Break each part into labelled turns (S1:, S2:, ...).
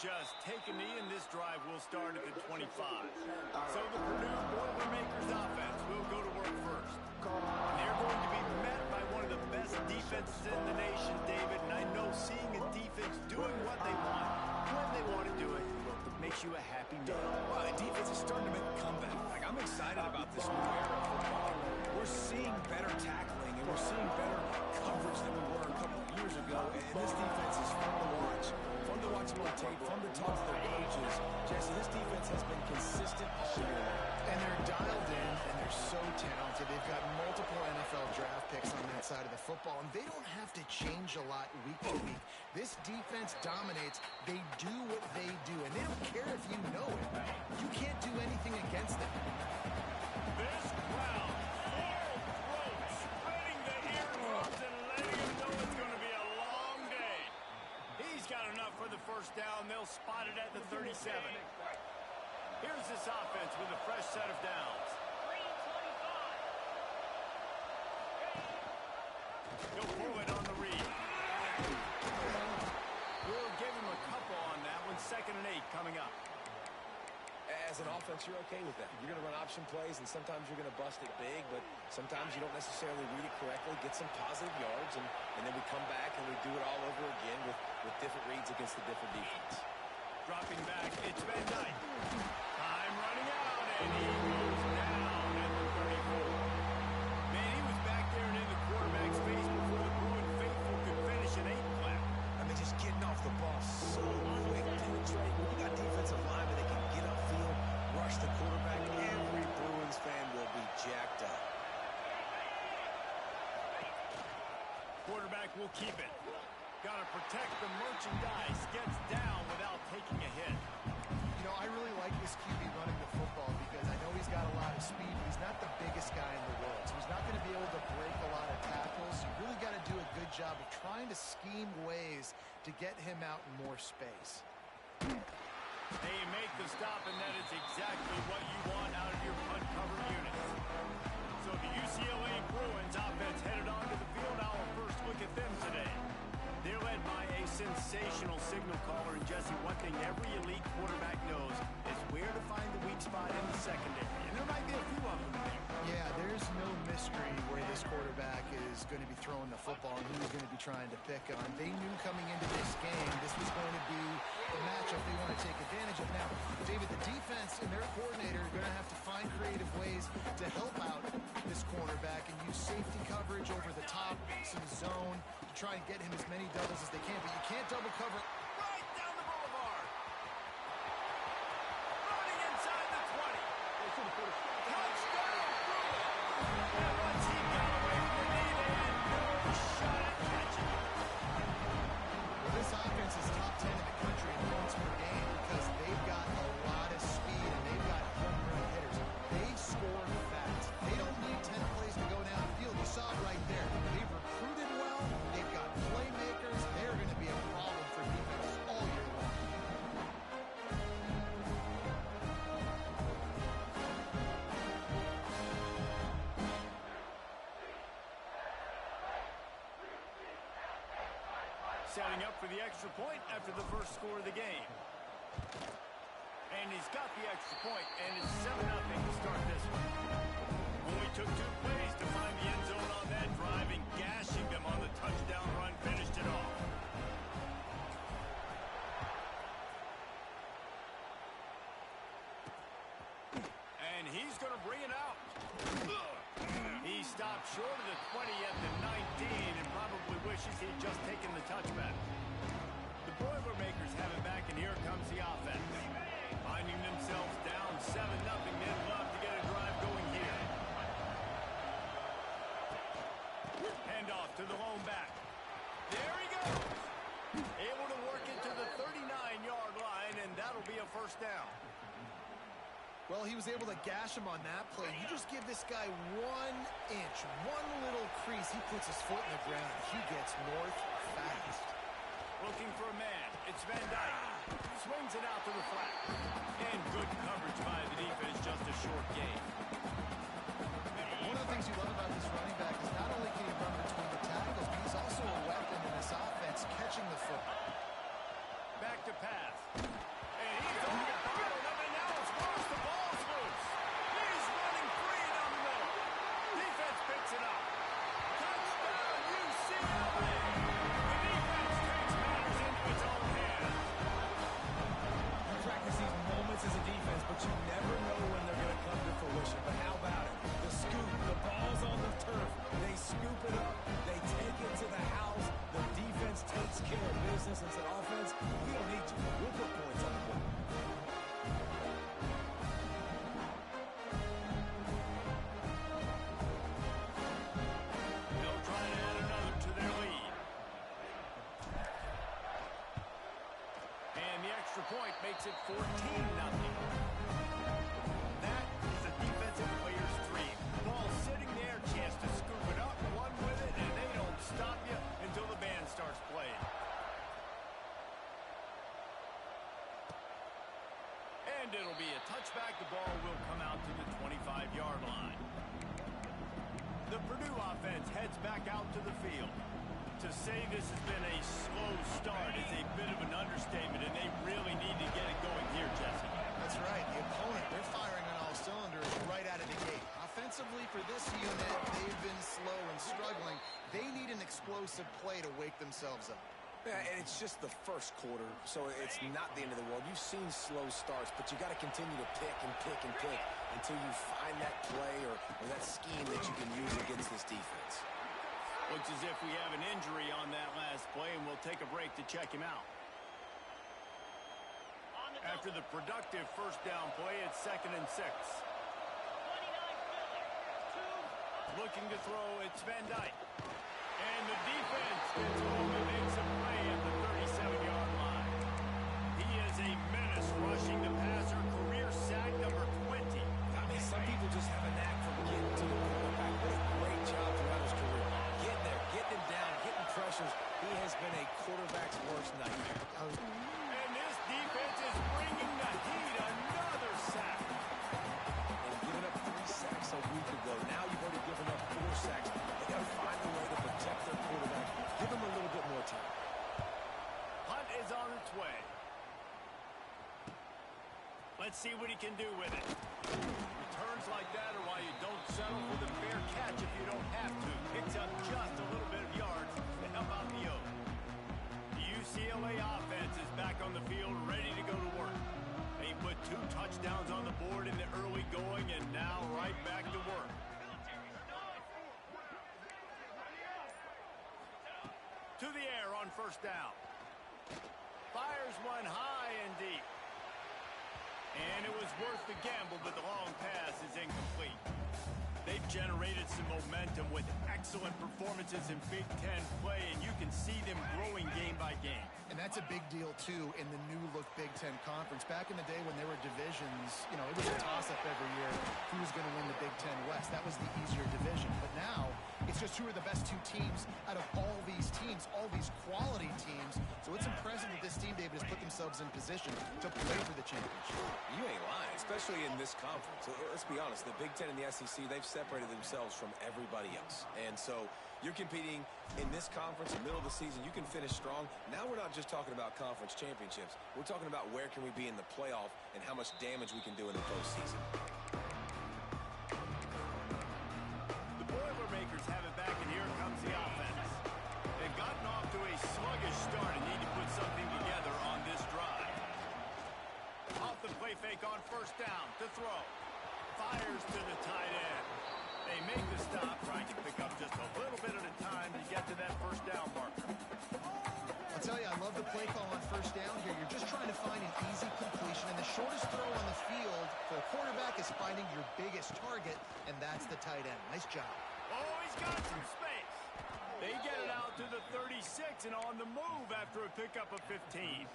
S1: just take a knee, and this drive will start at the 25. So the Purdue Boilermakers offense will go to work first. And they're going to be met by one of the best defenses in the nation, David. And I know seeing a defense doing what they want, when they want to do it, makes you a happy man.
S2: Well, the defense is starting to make a comeback. Like, I'm excited about this new era of football. We're seeing better tackling, and we're seeing better coverage than we were a couple of years ago. And this defense is fun to watch. Fun to watch them on tape, fun to talk to their coaches. Jesse, this defense has been consistent all year long.
S3: And they're dialed in, and they're so talented. They've got multiple NFL draft picks on that side of the football, and they don't have to change a lot week to week. This defense dominates. They do what they do, and they don't care if you know it. You can't do anything against them.
S1: This crowd, full throat, spreading the eardrums and letting them know it's going to be a long day. He's got enough for the first down. They'll spot it at the 37. Here's this offense with a fresh set of downs. He'll pull it on the read. We'll give him a couple on that one. 2nd and 8 coming up.
S2: As an offense, you're okay with that. You're going to run option plays, and sometimes you're going to bust it big, but sometimes you don't necessarily read it correctly, get some positive yards, and then we come back and we do it all over again with different reads against the different defense.
S1: Dropping back, it's Van Dyke. Time running out, and he goes down at the 34. Man, he was back there and in the quarterback's face before the Bruin faithful could finish an 8 clap.
S2: I mean, just getting off the ball so quick, penetrating. When you got defensive linemen that can get upfield, rush the quarterback, every Bruins fan will be jacked up.
S1: Quarterback will keep it. Got to protect the merchandise. Gets down without taking a hit.
S3: You know, I really like this QB running the football because I know he's got a lot of speed. He's not the biggest guy in the world, so he's not going to be able to break a lot of tackles. You really got to do a good job of trying to scheme ways to get him out in more space.
S1: They make the stop, and that is exactly what you want out of your punt cover units. So the UCLA Bruins offense headed onto the field. Our first look at them today. They're led by a sensational signal caller, and Jesse, one thing every elite quarterback knows is where to find the weak spot in the secondary, and there might be a few of them there.
S3: Yeah, there's no mystery where this quarterback is going to be throwing the football and who he's going to be trying to pick on. They knew coming into this game this was going to be the matchup they want to take advantage of. Now, David, the defense and their coordinator are going to have to find creative ways to help out this cornerback and use safety coverage over the top, some zone, to try and get him as many doubles as they can. But you can't double cover
S1: Right down the boulevard. Running inside the 20. Touchdown, Bruins. And once he got away from the knee, they had no shot at catching him.
S3: Well, this offense is top 10 in the country in points per game because they've got a lot of speed and they've got home run hitters. They score fast. They don't need 10 plays to go downfield. You saw it right there. They've recruited well. They've got playmakers. They're going to be a problem for defense all year long.
S1: Setting up for the extra point after the first score of the game. And he's got the extra point, and it's 7-0 to start this one. Only took 2 plays to find the end zone on that drive, and gashing them on the touchdown run finished it off. And he's going to bring it out. He stopped short of the 20 at the 19 and probably wishes he'd just taken the touchback. The Boilermakers have it back, and here comes the offense. Finding themselves down 7-0, they'd love to get a drive going here. Handoff to the lone back. There he goes. Able to work it to the 39-yard line, and that'll be a first down.
S3: Well, he was able to gash him on that play. You just give this guy 1 inch, one little crease. He puts his foot in the ground. He gets north fast.
S1: Looking for a man. It's Van Dyke. Swings it out to the flat. And good coverage by the defense, just a short gain.
S3: One of the things you love about this running back is not only can he run between the tackles, but he's also a weapon in this offense, catching the football.
S1: Back to pass.
S2: makes it 14-0.
S1: That is a defensive player's dream. Ball sitting there, chance to scoop it up, run with it, and they don't stop you until the band starts playing. And it'll be a touchback. The ball will come out to the 25-yard line. The Purdue offense heads back out to the field. To say this has been a slow start is a bit of an understatement, and they really need to get it going here, Jesse.
S3: That's right. The opponent, they're firing on all cylinders right out of the gate. Offensively, for this unit, they've been slow and struggling. They need an explosive play to wake themselves up.
S2: Yeah, and it's just the first quarter, so it's not the end of the world. You've seen slow starts, but you got to continue to pick and pick and pick until you find that play or that scheme that you can use against this defense.
S1: Looks as if we have an injury on that last play, and we'll take a break to check him out. After the productive first down play, it's 2nd and 6. Looking to throw, it's Van Dyke. And the defense gets home and makes a play at the 37-yard line. He is a menace rushing the passer, career sack number 20.
S2: I mean, some people just have a knack for getting to the quarterback. What a great job throughout his career. Getting there, getting him down, getting pressures. He has been a quarterback's worst nightmare.
S1: And this defense is bringing the heat. Another sack.
S2: And giving up 3 sacks a week ago. Now you've already given up 4 sacks. They got to find a way to protect their quarterback. Give him a little bit more time.
S1: Hunt is on its way. Let's see what he can do with it. Returns like that are why you don't settle for the fair catch if you don't have to. Picks up just a little bit of yards to help out the Oak. The UCLA offense is back on the field, ready to go to work. They put 2 touchdowns on the board in the early going, and now right back to work. To the air on first down. Fires one high and deep. And it was worth the gamble, but the long pass is incomplete. They've generated some momentum with excellent performances in Big Ten play, and you can see them growing game by game.
S3: And that's a big deal, too, in the new-look Big Ten Conference. Back in the day when there were divisions, you know, it was a toss-up every year. Who was going to win the Big Ten West? That was the easier division. But now, it's just who are the best 2 teams out of all these teams, all these quality teams. So it's impressive that this team, David, has put themselves in position to play for the championship.
S2: You ain't lying, especially in this conference. Let's be honest, the Big Ten and the SEC, they've separated themselves from everybody else. And so you're competing in this conference, in the middle of the season. You can finish strong. Now we're not just talking about conference championships. We're talking about where can we be in the playoff and how much damage we can do in the postseason.
S1: The Boilermakers have it back, and here comes the offense. They've gotten off to a sluggish start and need to put something together on this drive. Off the play fake on first down to throw. Fires to the tight end. They make the stop, trying to pick up just a little bit at a time to get to that first down marker.
S3: I'll tell you, I love the play call on first down here. You're just trying to find an easy completion, and the shortest throw on the field for a quarterback is finding your biggest target, and that's the tight end. Nice job.
S1: Oh, he's got some space. They get it out to the 36 and on the move after a pickup of 15.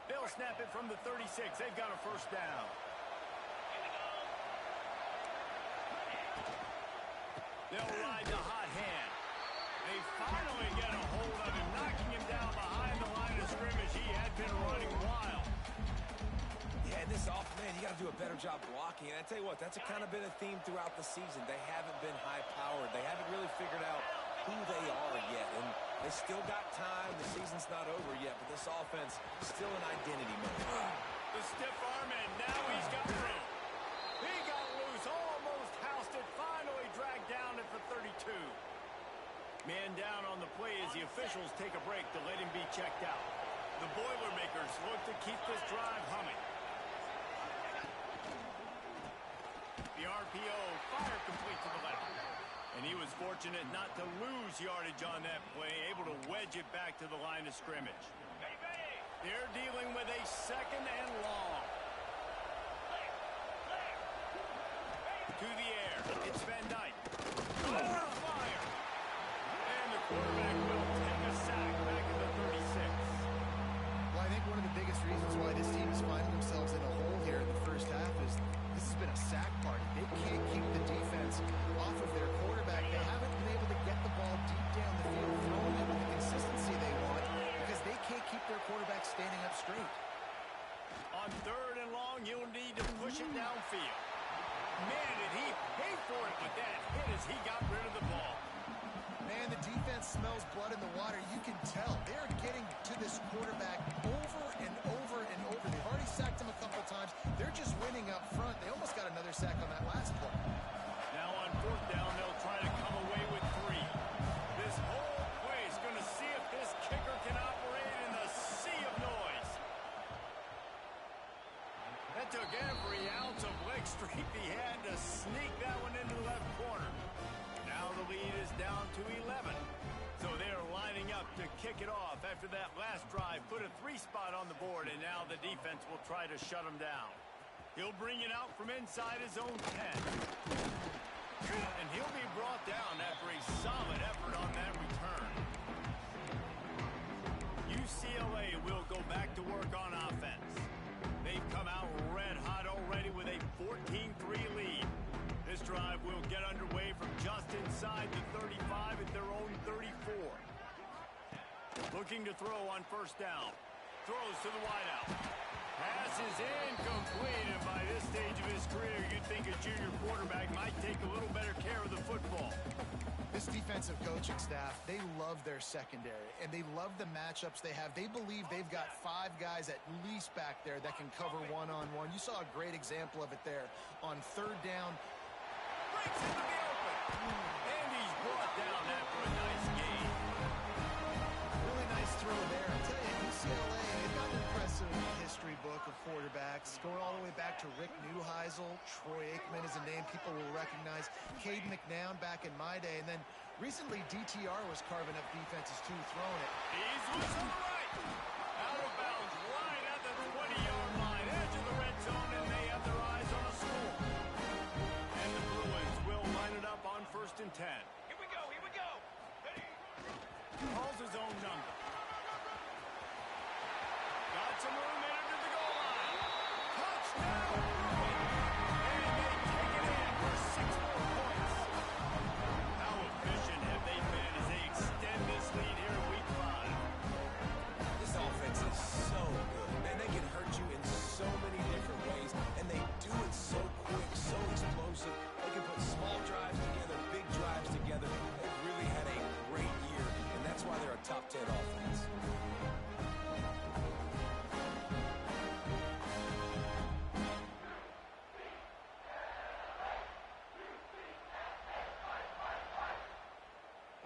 S1: They'll snap it from the 36. They've got a first down. They'll ride the hot hand. They finally get a hold of him, knocking him down behind the line of scrimmage. He had been running wild.
S2: Yeah, and this man, you got to do a better job blocking. And I tell you what, that's kind of been a theme throughout the season. They haven't been high-powered. They haven't really figured out who they are yet. And they still got time. The season's not over yet, but this offense is still in identity mode.
S1: The stiff arm, and now he's got room. He got loose, almost housed it, finally dragged down at the 32. Man down on the play as the officials take a break to let him be checked out. The Boilermakers look to keep this drive humming. The RPO, fire complete to the left. And he was fortunate not to lose yardage on that play, able to wedge it back to the line of scrimmage. They're dealing with a 2nd and long. To the air, it's Van Dyke. Over fire. And the quarterback will take a sack back at the 36.
S3: Well, I think one of the biggest reasons why this team is
S1: as he got rid of the ball.
S3: Man, the defense smells blood in the water. You can tell. They're getting to this quarterback over and over and over. They've already sacked him a couple times. They're just winning up front. They almost got another sack on that last play.
S1: Now on fourth down, they'll try to come away with 3. This whole play is going to see if this kicker can operate in the sea of noise. That took every ounce of leg strength he had to sneak that one into the left corner. Now the lead is down to 11. So they're lining up to kick it off after that last drive. Put a 3 spot on the board, and now the defense will try to shut him down. He'll bring it out from inside his own 10. And he'll be brought down after a solid effort on that return. UCLA will go back to work on offense. They've come out red hot already with a 14-3 lead. This drive will get underway from just inside the 35 at their own 34. Looking to throw on first down. Throws to the wideout. Pass is incomplete, and by this stage of his career, you'd think a junior quarterback might take a little better care of the football.
S3: This defensive coaching staff, they love their secondary, and they love the matchups they have. They believe they've got 5 guys at least back there that can cover one-on-one. You saw a great example of it there on third down.
S1: Breaks into the open. And he's brought down after a nice gain.
S3: Really nice throw there. I tell you, UCLA, they've got an impressive history book of quarterbacks, going all the way back to Rick Neuheisel. Troy Aikman is a name people will recognize. Cade McNown back in my day. And then recently, DTR was carving up defenses too, throwing it.
S1: He's loose on the right. Out of bounds, right at the 20-yard line, edge of the red zone, and they have their eyes on a score. And the Bruins will line it up on 1st and 10.
S2: Here we go, here we go. Ready?
S1: Calls his own number. Got some room in to the goal line. Touchdown! And they take it in for 6 more points. How efficient have they been as they extend this lead here in week 5?
S2: This offense is so good. Man, they can hurt you in so many different ways, and they do it so quick, so explosive. They can put small drives together, big drives together. They've really had a great year, and that's why they're a top 10 offense.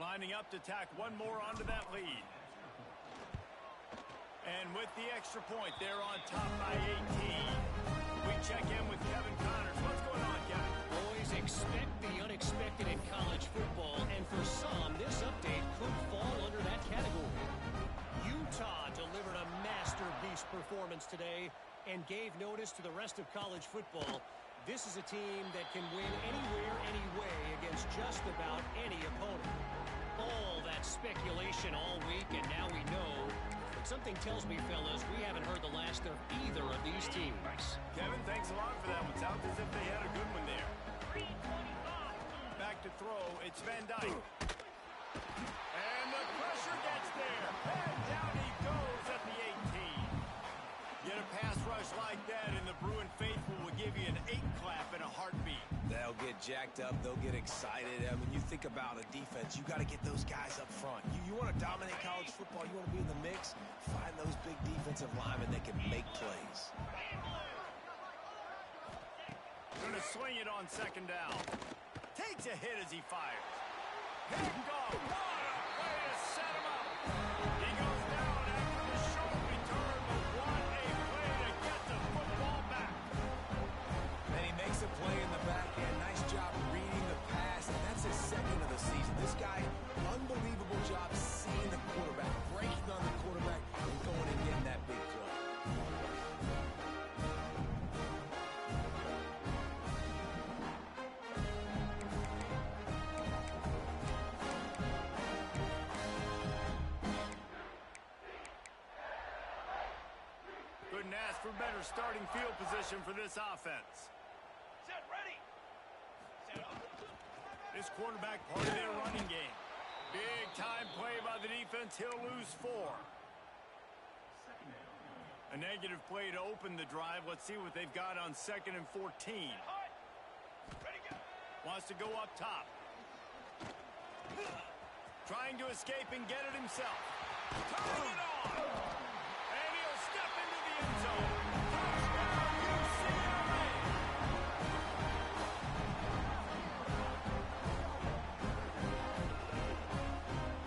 S1: Lining up to tack one more onto that lead. And with the extra point, they're on top by 18. We check in with Kevin Connors. What's going on, Kevin?
S4: Boys, expect the unexpected in college football, and for some, this update could fall under that category. Utah delivered a masterpiece performance today and gave notice to the rest of college football. This is a team that can win anywhere, anyway against just about any opponent. All that speculation all week, and now we know. But something tells me, fellas, we haven't heard the last of either of these teams.
S1: Kevin, thanks a lot for that one. Sounds as if they had a good one there. Back to throw. It's Van Dyke. And the pressure gets there. And down he goes at the 18. Get a pass rush like that, and the Bruin faithful will give you an 8 clap in a heartbeat.
S2: They'll get jacked up. They'll get excited. I mean, you think about a defense, you got to get those guys up front. You want to dominate college football, you want to be in the mix, find those big defensive linemen that can make plays.
S1: Going to swing it on 2nd down. Takes a hit as he fires. Picked off. What a way to set him up. He goes down after the short return, but what a play to get the football back.
S2: And he makes a play in the back end. Nice job reading the pass, and that's his 2nd of the season. This guy, unbelievable job seeing the quarterback, breaking on the quarterback, and going and getting that big play.
S1: Couldn't ask for better starting field position for this offense.
S2: Set, ready. Set up.
S1: This quarterback part of their running game. Big time play by the defense. He'll lose 4. A negative play to open the drive. Let's see what they've got on 2nd and 14.
S2: Ready, go.
S1: Wants to go up top. trying to escape and get it himself. Turning it on. And he'll step into the end zone. Touchdown, UCLA.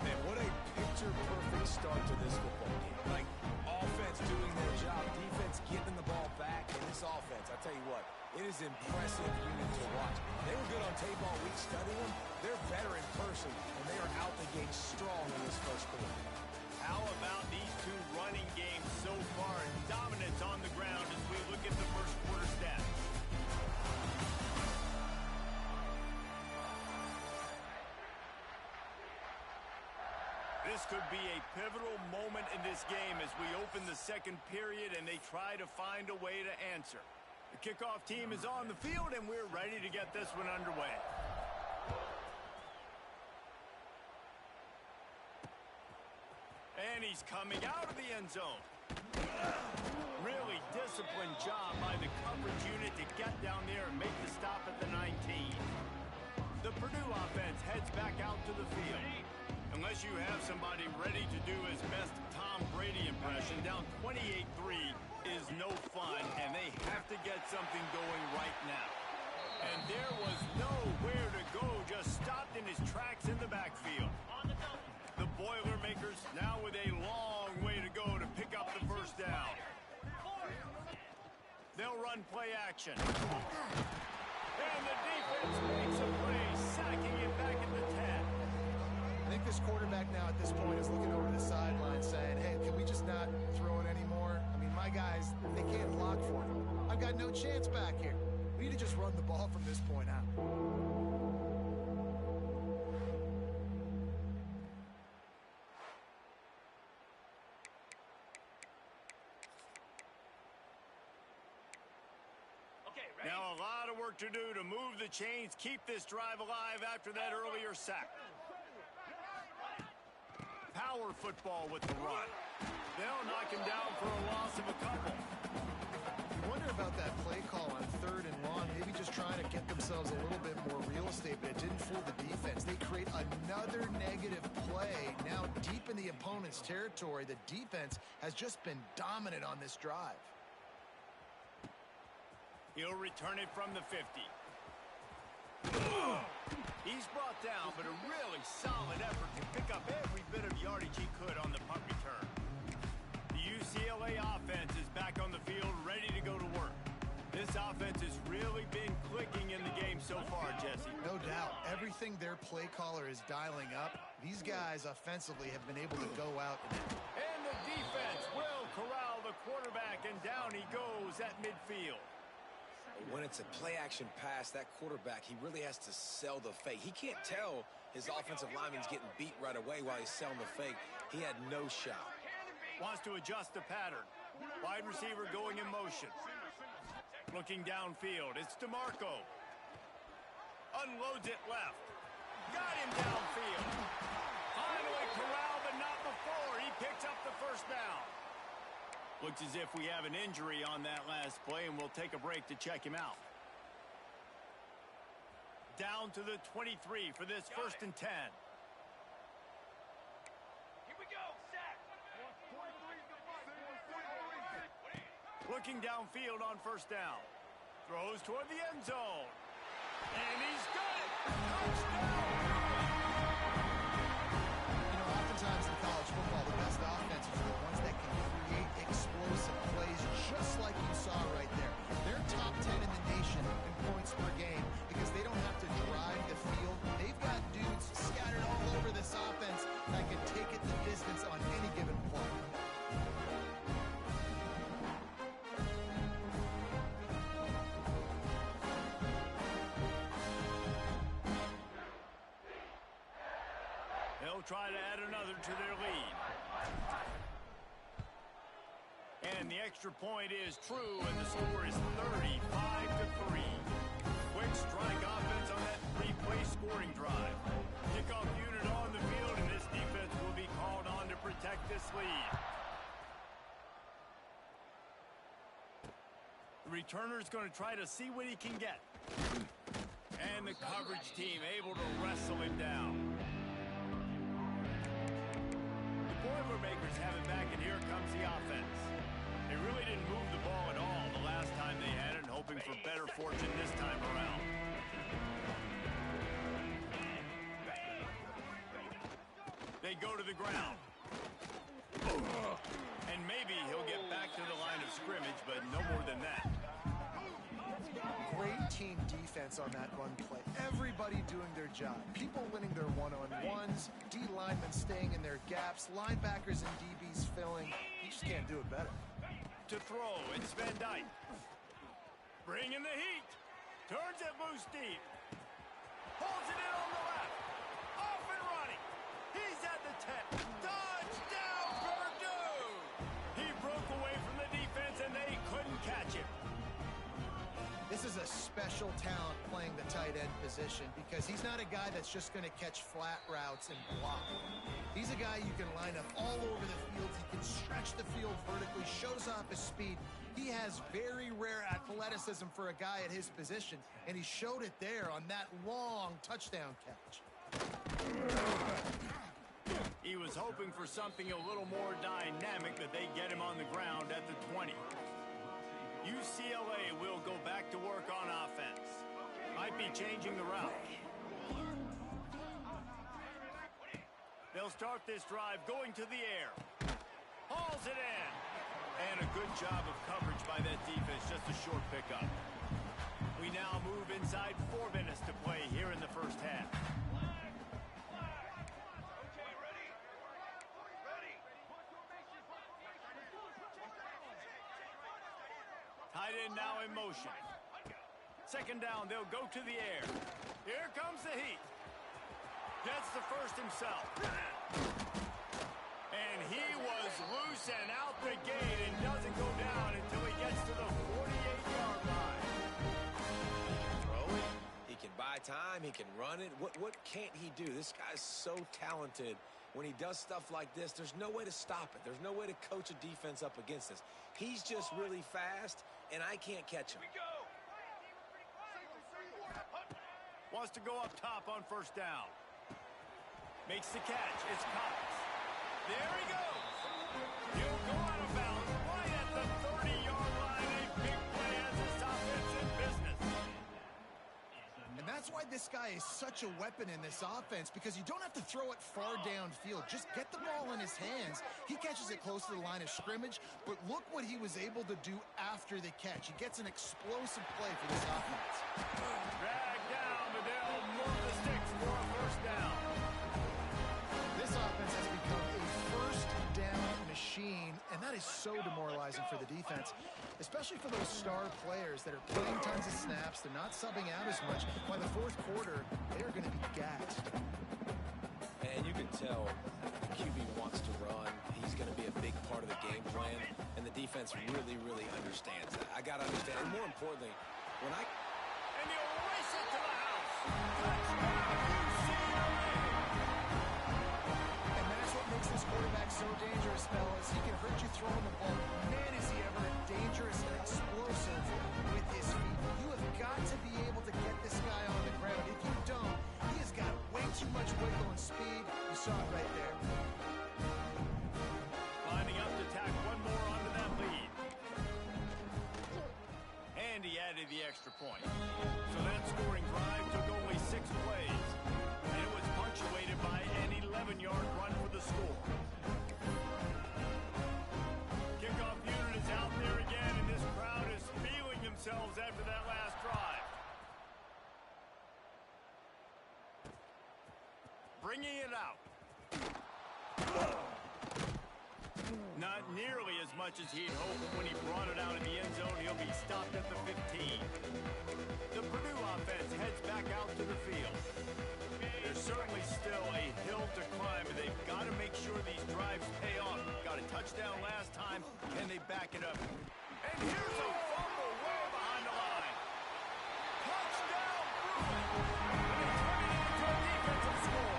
S2: Man, what a picture-perfect start to this football game. Like, offense doing their job, defense getting the ball back, and this offense, I tell you what, it is impressive unit to watch. They were good on tape all week studying them. They're better in person, and they are out the gate strong in this first quarter.
S1: How about these two running games so far? Dominance on the ground as we look at the first quarter stats. This could be a pivotal moment in this game as we open the second period and they try to find a way to answer. The kickoff team is on the field and we're ready to get this one underway. And he's coming out of the end zone. Really disciplined job by the coverage unit to get down there and make the stop at the 19. The Purdue offense heads back out to the field. Unless you have somebody ready to do his best Tom Brady impression, down 28-3 is no fun, and they have to get something going right now. And there was nowhere to go, just stopped in his tracks in the backfield. The Boilermakers now with a long way to go to pick up the first down. They'll run play action. And the defense makes a play, sacking it back at the 10.
S3: I think this quarterback now at this point is looking over the sideline saying, hey, can we just not throw it anymore? I mean, my guys, they can't block for me. I've got no chance back here. We need to just run the ball from this point out.
S1: Now a lot of work to do to move the chains, keep this drive alive after that earlier sack. Power football with the run. They'll knock him down for a loss of a couple.
S3: You wonder about that play call on 3rd and long, maybe just trying to get themselves a little bit more real estate, but it didn't fool the defense. They create another negative play. Now deep in the opponent's territory, the defense has just been dominant on this drive.
S1: He'll return it from the 50. He's brought down, but a really solid effort to pick up every bit of yardage he could on the punt return. The UCLA offense is back on the field, ready to go to work. This offense has really been clicking in the game so far, Jesse.
S3: No doubt. Everything their play caller is dialing up, these guys offensively have been able to go out
S1: and the defense will corral the quarterback, and down he goes at midfield.
S2: When it's a play-action pass, that quarterback, he really has to sell the fake. He can't tell his offensive lineman's getting beat right away while he's selling the fake. He had no shot.
S1: Wants to adjust the pattern. Wide receiver going in motion. Looking downfield, it's DeMarco. Unloads it left. Got him downfield. Finally corralled, but not before. He picks up the first down. Looks as if we have an injury on that last play, and we'll take a break to check him out. Down to the 23 for this 1st and 10.
S5: Here we go, sack.
S1: Looking downfield on 1st down. Throws toward the end zone. And he's got it. Touchdown!
S3: You know, oftentimes in college football, the best offenses are the ones that can create explosive plays, just like you saw right there. They're top 10 in the nation in points per game because they don't have to drive the field. They've got dudes scattered all over this offense that can take it the distance on any given play.
S1: They'll try to add another to their lead. And the extra point is true, and the score is 35-3. Quick strike offense on that 3-play scoring drive. Kickoff unit on the field, and this defense will be called on to protect this lead. The returner's going to try to see what he can get. And the coverage team able to wrestle him down. here comes the offense. They really didn't move the ball at all the last time they had it, hoping for better fortune this time around. They go to the ground. And maybe he'll get back to the line of scrimmage, but no more than that.
S3: Great team defense on that run play. Everybody doing their job. People winning their one-on-ones, D linemen staying in their gaps, linebackers and DBs filling. You just can't do it better.
S1: To throw, it's Van Dyke. Bringing the heat. Turns it loose deep. Pulls it in on the left. Off and running. He's at the 10. Touchdown, Purdue! He broke away from the defense and they couldn't catch him.
S3: This is a special talent playing the tight end position because he's not a guy that's just going to catch flat routes and block. He's a guy you can line up all over the field. He can stretch the field vertically, shows off his speed. He has very rare athleticism for a guy at his position, and he showed it there on that long touchdown catch.
S1: He was hoping for something a little more dynamic, but they get him on the ground at the 20. UCLA will go back to work on offense. Might be changing the route. They'll start this drive going to the air. Hauls it in. And a good job of coverage by that defense, just a short pickup. We now move inside 4 minutes to play here in the first half. Tight end now in motion. Second down, they'll go to the air. Here comes the heat. Gets the first himself. And he was loose and out the gate and doesn't go down until he gets to the 48-yard line.
S2: Throw it. He can buy time. He can run it. What can't he do? This guy's so talented. When he does stuff like this, there's no way to stop it. There's no way to coach a defense up against this. He's just really fast, and I can't catch him.
S1: Wants to go up top on first down. Makes the catch. It's Cox. There he goes. He'll go out of bounds right at the 30-yard line. A big play as this offense in business.
S3: And that's why this guy is such a weapon in this offense, because you don't have to throw it far downfield. Just get the ball in his hands. He catches it close to the line of scrimmage, but look what he was able to do after the catch. He gets an explosive play for this offense.
S1: Drag down, but they'll move the sticks for a first down.
S3: This offense has become a first down machine, and that is so demoralizing for the defense, especially for those star players that are playing tons of snaps. They're not subbing out as much. By the fourth quarter, they are going to be gassed.
S2: And you can tell QB wants to run. He's going to be a big part of the game plan, and the defense really, really understands that. I got to understand, and more importantly, when I...
S1: And he'll race it to the house. Touchdown, UCLA!
S3: And that's what makes this quarterback so dangerous, fellas. He can hurt you throwing the ball. Man, is he ever dangerous and explosive with his feet. You have got to be able to get this guy on the ground. If you don't, he has got way too much wiggle and speed. You saw it right there.
S1: Lining up to tack one more onto that lead. And he added the extra point. So that scoring drive took only 6 plays. And it was punctuated by an 11-yard run for the score. Kickoff unit is out there again, and this crowd is feeling themselves after that last drive. Bringing it out. Not nearly as much as he'd hoped. When he brought it out in the end zone, he'll be stopped at the 15. The Purdue offense heads back out to the field. There's certainly still a hill to climb, and they've got to make sure these drives pay off. Got a touchdown last time. Can they back it up? And here's a fumble way behind the line. Touchdown, Bruins! And they turn it into a defensive score.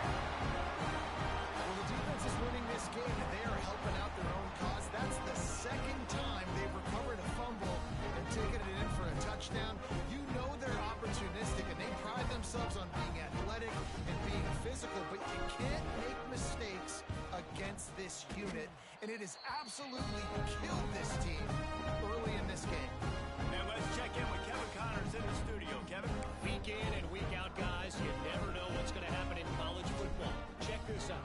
S3: Well, the defense is winning this game, and they are helping out their own cause. That's the second time they've recovered a fumble and taken it in for a touchdown. You know they're opportunistic, and they pride themselves on being athletic and being physical, but you can't make mistakes against this unit. and it has absolutely killed this team early in this game.
S1: And let's check in with Kevin Connors in the studio. Kevin?
S4: Week in and week out, guys, you never know what's going to happen in college football. Check this out.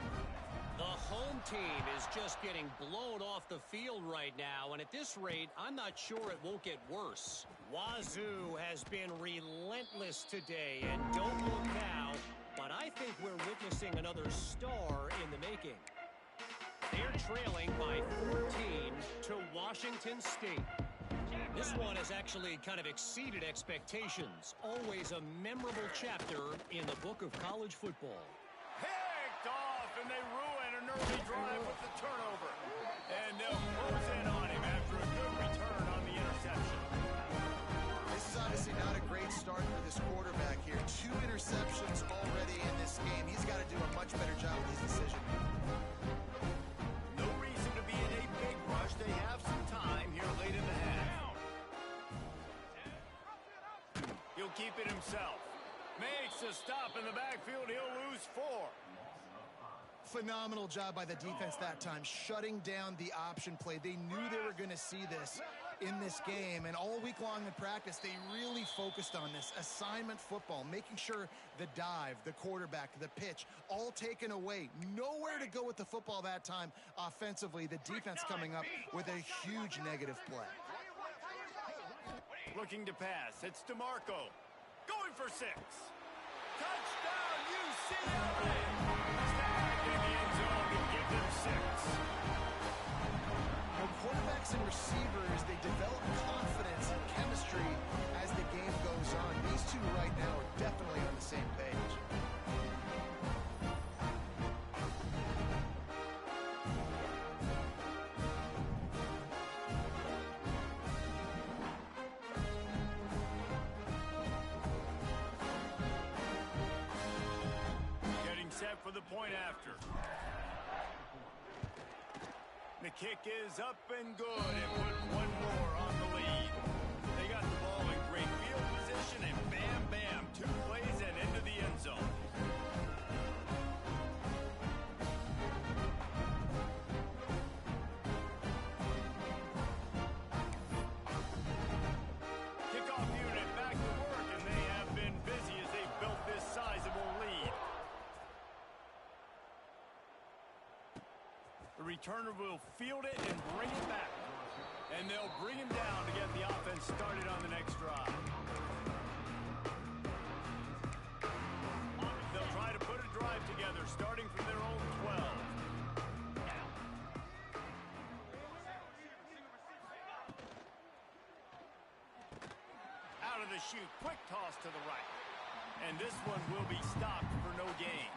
S4: The home team is just getting blown off the field right now, and at this rate, I'm not sure it won't get worse. Wazoo has been relentless today, and don't look now, but I think we're witnessing another star in the making. They're trailing by 14 to Washington State. This one has actually kind of exceeded expectations. Always a memorable chapter in the book of college football.
S1: Picked off, and they ruin an early drive with the turnover. And they'll close in on him after a good return on the interception.
S3: This is obviously not a great start for this quarterback here. 2 interceptions already in this game. He's got to do a much better job with his decision.
S1: No reason to be in a big rush. They have some time here late in the half. He'll keep it himself. Makes a stop in the backfield. He'll lose 4.
S3: Phenomenal job by the defense that time, shutting down the option play. They knew they were going to see this in this game, and all week long in practice, they really focused on this assignment football, making sure the dive, the quarterback, the pitch, all taken away. Nowhere to go with the football that time offensively. The defense coming up with a huge negative play.
S1: Looking to pass. It's DeMarco. Going for 6. Touchdown, UCLA! Back in the end zone to give them 6.
S3: Now, quarterbacks and receivers, they develop confidence and chemistry as the game goes on. These two right now are definitely on the same page.
S1: Set for the point after. The kick is up and good, and put one more on the lead. They got the ball in great field position, and bam, bam, 2 plays and into the end zone. Kickoff unit back to work, and they have been busy as they built this sizable lead. The returner will field it and bring it back. And they'll bring him down to get the offense started on the next drive. They'll try to put a drive together, starting from their own 12. Out of the chute, quick toss to the right. And this one will be stopped for no gain.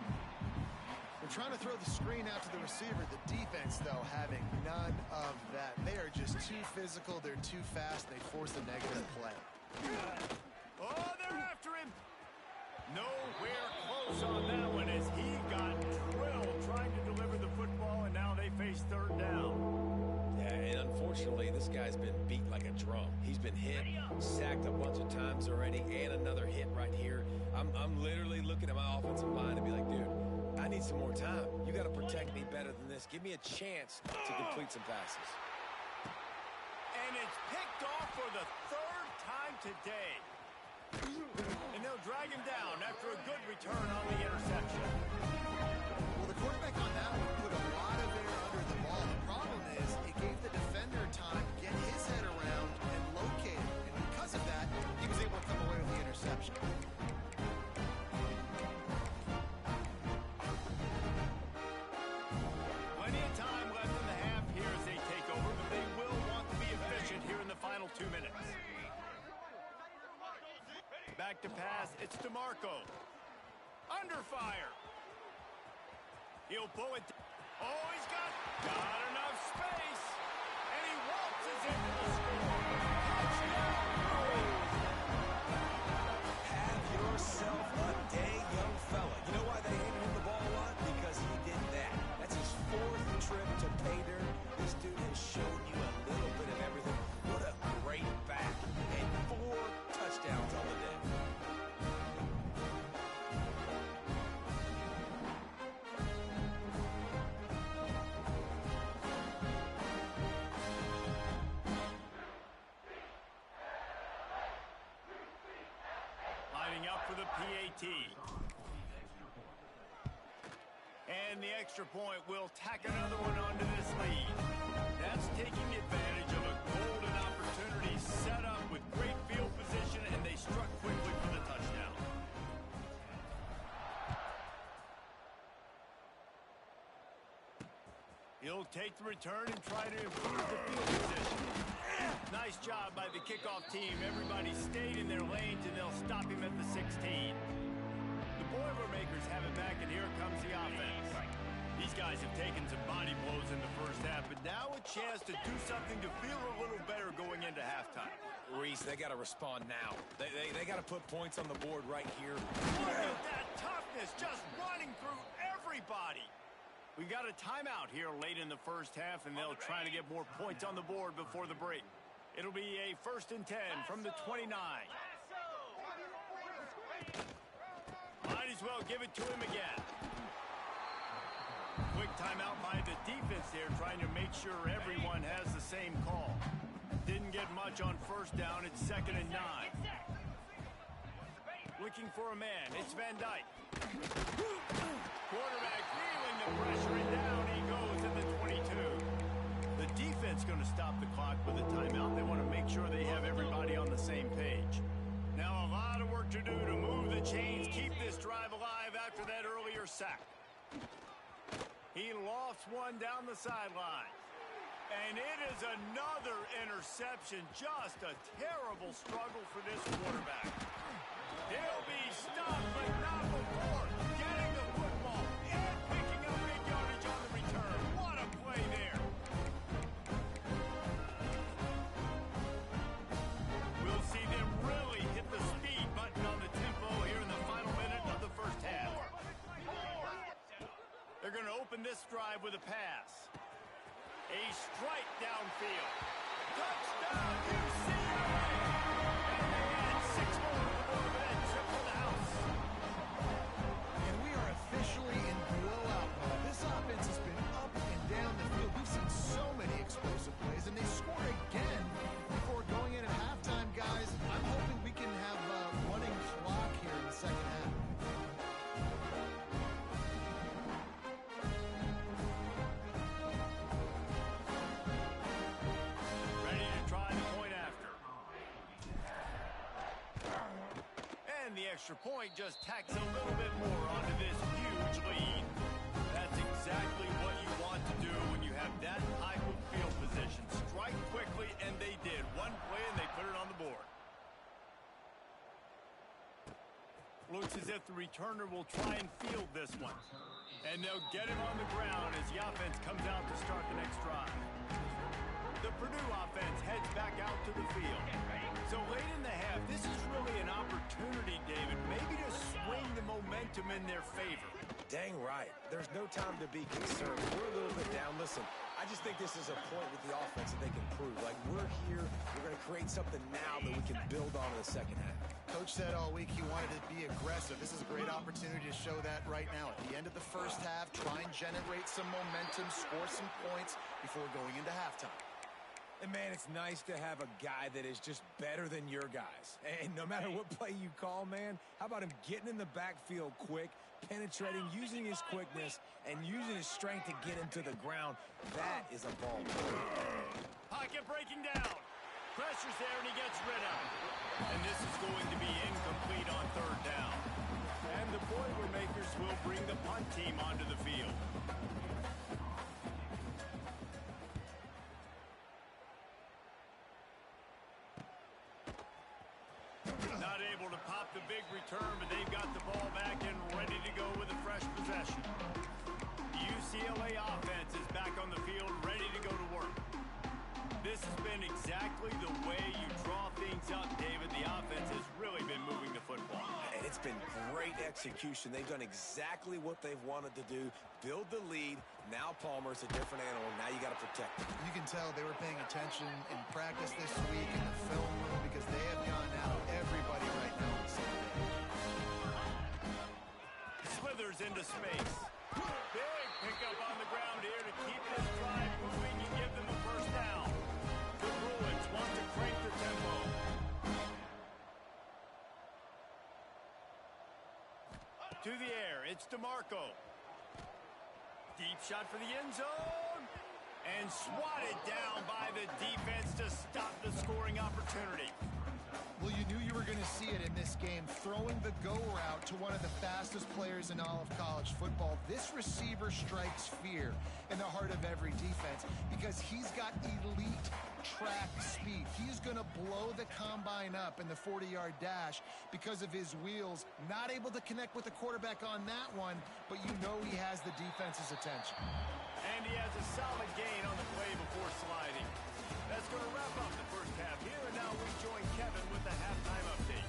S3: They're trying to throw the screen out to the receiver. The defense, though, having none of that. They are just too physical. They're too fast. They force a negative play.
S1: Oh, they're after him. Nowhere close on that one as he got drilled trying to deliver the football, and now they face 3rd down.
S2: Yeah, and unfortunately, this guy's been beat like a drum. He's been hit, sacked a bunch of times already, and another hit right here. I'm literally looking at my offensive line and be like, dude, I need some more time. You got to protect me better than this. Give me a chance to complete some passes.
S1: And it's picked off for the 3rd time today. And they'll drag him down after a good return on the interception.
S3: Well, the quarterback on that one put a lot of air under the ball. The problem is it gave the defender time to get his head around and locate it. And because of that, he was able to come away with the interception.
S1: Plenty of time left in the half here as they take over, but they will want to be efficient here in the final 2 minutes. Back to pass, it's DeMarco. Under fire. He'll pull it. Oh, he's got enough space. And he waltzes into the score. Touchdown, Bruins.
S2: Have yourself a day, young fella. You know why they handed him the ball a lot? Because he did that. That's his 4th trip to pay dirt. This dude has shown you a little bit of everything. What a great back. And 4 touchdowns on the day.
S1: PAT. And the extra point will tack another one onto this lead. That's taking advantage of a golden opportunity set up with great field position, and they struck quickly for the touchdown. He'll take the return and try to improve the field position. Nice job by the kickoff team. Everybody stayed in their lanes, and they'll stop him at the 16. The Boilermakers have it back, and here comes the offense. These guys have taken some body blows in the first half, but now a chance to do something to feel a little better going into halftime.
S2: Reese, they got to respond now. They got to put points on the board right here.
S1: Look at that toughness, just running through everybody. We got a timeout here late in the first half, and they'll try to get more points on the board before the break. It'll be a 1st and 10 from the 29. Might as well give it to him again. Quick timeout by the defense there, trying to make sure everyone has the same call. Didn't get much on first down. It's 2nd and 9. Looking for a man. It's Van Dyke. Quarterback feeling the pressure, and down he goes at the 22. The defense going to stop the clock with a timeout. They want to make sure they have everybody on the same page. Now a lot of work to do to move the chains, keep this drive alive after that earlier sack. He lofts one down the sideline. And it is another interception. Just a terrible struggle for this quarterback. He'll be stopped, but not before getting the football and picking up big yardage on the return. What a play there. We'll see them really hit the speed button on the tempo here in the final minute of the first half. They're going to open this drive with a pass. A strike downfield. Touchdown, UCLA! And they add 6 more to the board with that trip to the house.
S3: And we are officially in blowout mode. This offense has been up and down the field. We've seen so many explosive plays, and they scored again before going in at halftime, guys. I'm hoping we can have a running clock here in the second half.
S1: Ready to try the point after. And the extra point just tacks a little bit more onto this huge lead. That's exactly what you want to do when you have that type of field position. Strike quickly, and they did. One play, and they put it on the board. Looks as if the returner will try and field this one. And they'll get him on the ground as the offense comes out to start the next drive. The Purdue offense heads back out to the field. So late in the half, this is really an opportunity, David, maybe to swing the momentum in their favor.
S2: Dang right. There's no time to be concerned. We're a little bit down. Listen, I just think this is a point with the offense that they can prove. Like, we're here. We're going to create something now that we can build on in the second half.
S3: Coach said all week he wanted to be aggressive. This is a great opportunity to show that right now. At the end of the first half, try and generate some momentum, score some points before going into halftime.
S2: And, man, it's nice to have a guy that is just better than your guys. And no matter what play you call, man, how about him getting in the backfield quick, penetrating, using his quickness, and using his strength to get him to the ground? That is a ball player.
S1: Pocket breaking down. Pressure's there, and he gets rid of it. And this is going to be incomplete on 3rd down. And the Boilermakers will bring the punt team onto the field. Not able to pop the big return, but they've got the ball back and ready to go with a fresh possession. The UCLA offense is back on the field, ready to go to work. This has been exactly the way you draw things up, David. The offense has really been moving the football.
S2: And it's been great execution. They've done exactly what they've wanted to do. Build the lead. Now Palmer's a different animal. Now you got to protect him.
S3: You can tell they were paying attention in practice this week in the film room because they have gotten out everybody right now on the same page.
S1: Slithers into space. Big pickup on the ground here to keep this drive moving and give them a first down. The Bruins want to crank the tempo. To the air, it's DeMarco. Deep shot for the end zone. And swatted down by the defense to stop the scoring opportunity.
S3: Well, you knew you were going to see it in this game. Throwing the go route to one of the fastest players in all of college football. This receiver strikes fear in the heart of every defense because he's got elite track speed. He's going to blow the combine up in the 40-yard dash because of his wheels. Not able to connect with the quarterback on that one, but you know he has the defense's attention.
S1: And he has a solid gain on the play before sliding. That's going to wrap up the first half here, and now we join Kevin with the halftime update.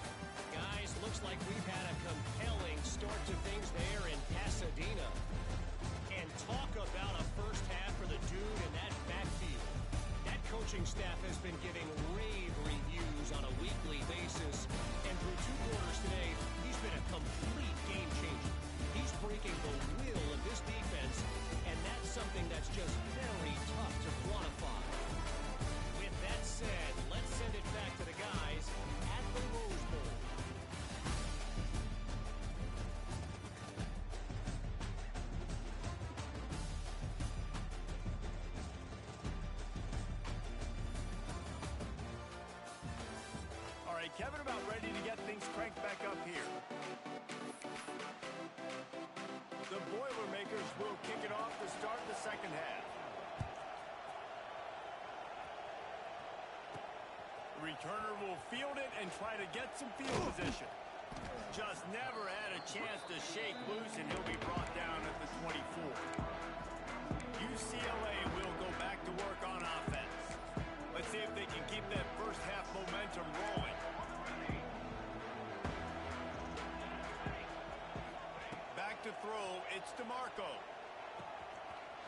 S4: Guys, looks like we've had a compelling start to things there in Pasadena. And talk about a first half for the dude in that backfield. That coaching staff has been giving rave reviews on a weekly basis. And through 2 quarters today, he's been a complete game changer. He's breaking the will of this defense, and that's something that's just very tough to quantify. With that said, let's send it back to the guys at the Rose Bowl.
S1: All right, Kevin, about ready to get things cranked back up here. The Boilermakers will kick it off to start the second half. The returner will field it and try to get some field position. Just never had a chance to shake loose, and he'll be brought down at the 24. UCLA will go back to work on offense. Let's see if they can keep that first half momentum rolling. Back to throw, it's DeMarco.